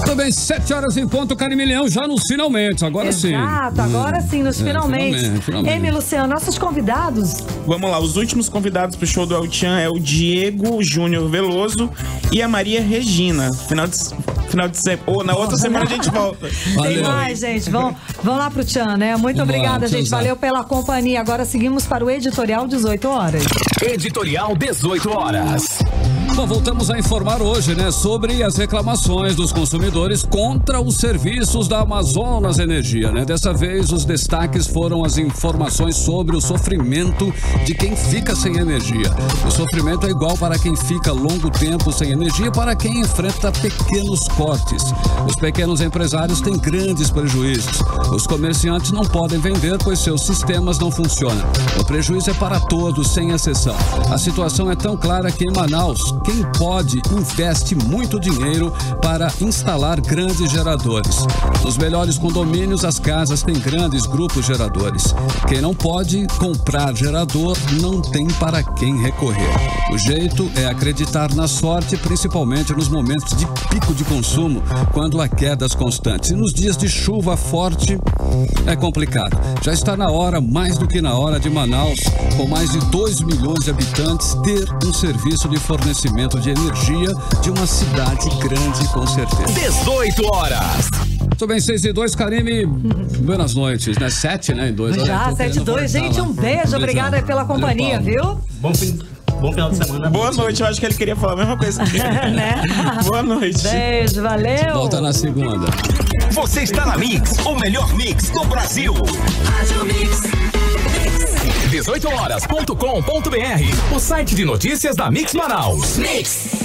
Também 7 horas em ponto, Karime Leão, já nos finalmente, agora sim. Exato, agora sim, nos finalmente. Emi, Luciano, nossos convidados. Vamos lá, os últimos convidados pro show do El Chan é o Diego Júnior Veloso e a Maria Regina. Final de semana, ou na outra semana a gente volta. Tem mais, gente. Vão lá pro Chan, né? Muito obrigada, gente. Valeu pela companhia. Agora seguimos para o Editorial 18 horas. Editorial 18 horas. Bom, voltamos a informar hoje, né, sobre as reclamações dos consumidores contra os serviços da Amazonas Energia, né? Dessa vez, os destaques foram as informações sobre o sofrimento de quem fica sem energia. O sofrimento é igual para quem fica longo tempo sem energia e para quem enfrenta pequenos cortes. Os pequenos empresários têm grandes prejuízos. Os comerciantes não podem vender, pois seus sistemas não funcionam. O prejuízo é para todos, sem exceção. A situação é tão clara que em Manaus, quem pode investe muito dinheiro para instalar grandes geradores. Nos melhores condomínios, as casas têm grandes grupos geradores. Quem não pode comprar gerador não tem para quem recorrer. O jeito é acreditar na sorte, principalmente nos momentos de pico de consumo, quando há quedas constantes. E nos dias de chuva forte é complicado. Já está na hora, mais do que na hora, de Manaus, com mais de 2 milhões de habitantes, ter um serviço de fornecimento de energia de uma cidade grande, com certeza. 18 horas. Muito bem, 6:02, Karime, boas noites, né? 7, né? 2 horas. Já, 7:02, gente, um beijo, obrigada pela companhia, viu? Bom final de semana. Boa noite, eu acho que ele queria falar a mesma coisa. Né? Boa noite. Beijo, valeu. Volta na segunda. Você está na Mix, o melhor mix do Brasil. 18horas.com.br, o site de notícias da Mix Manaus. Mix.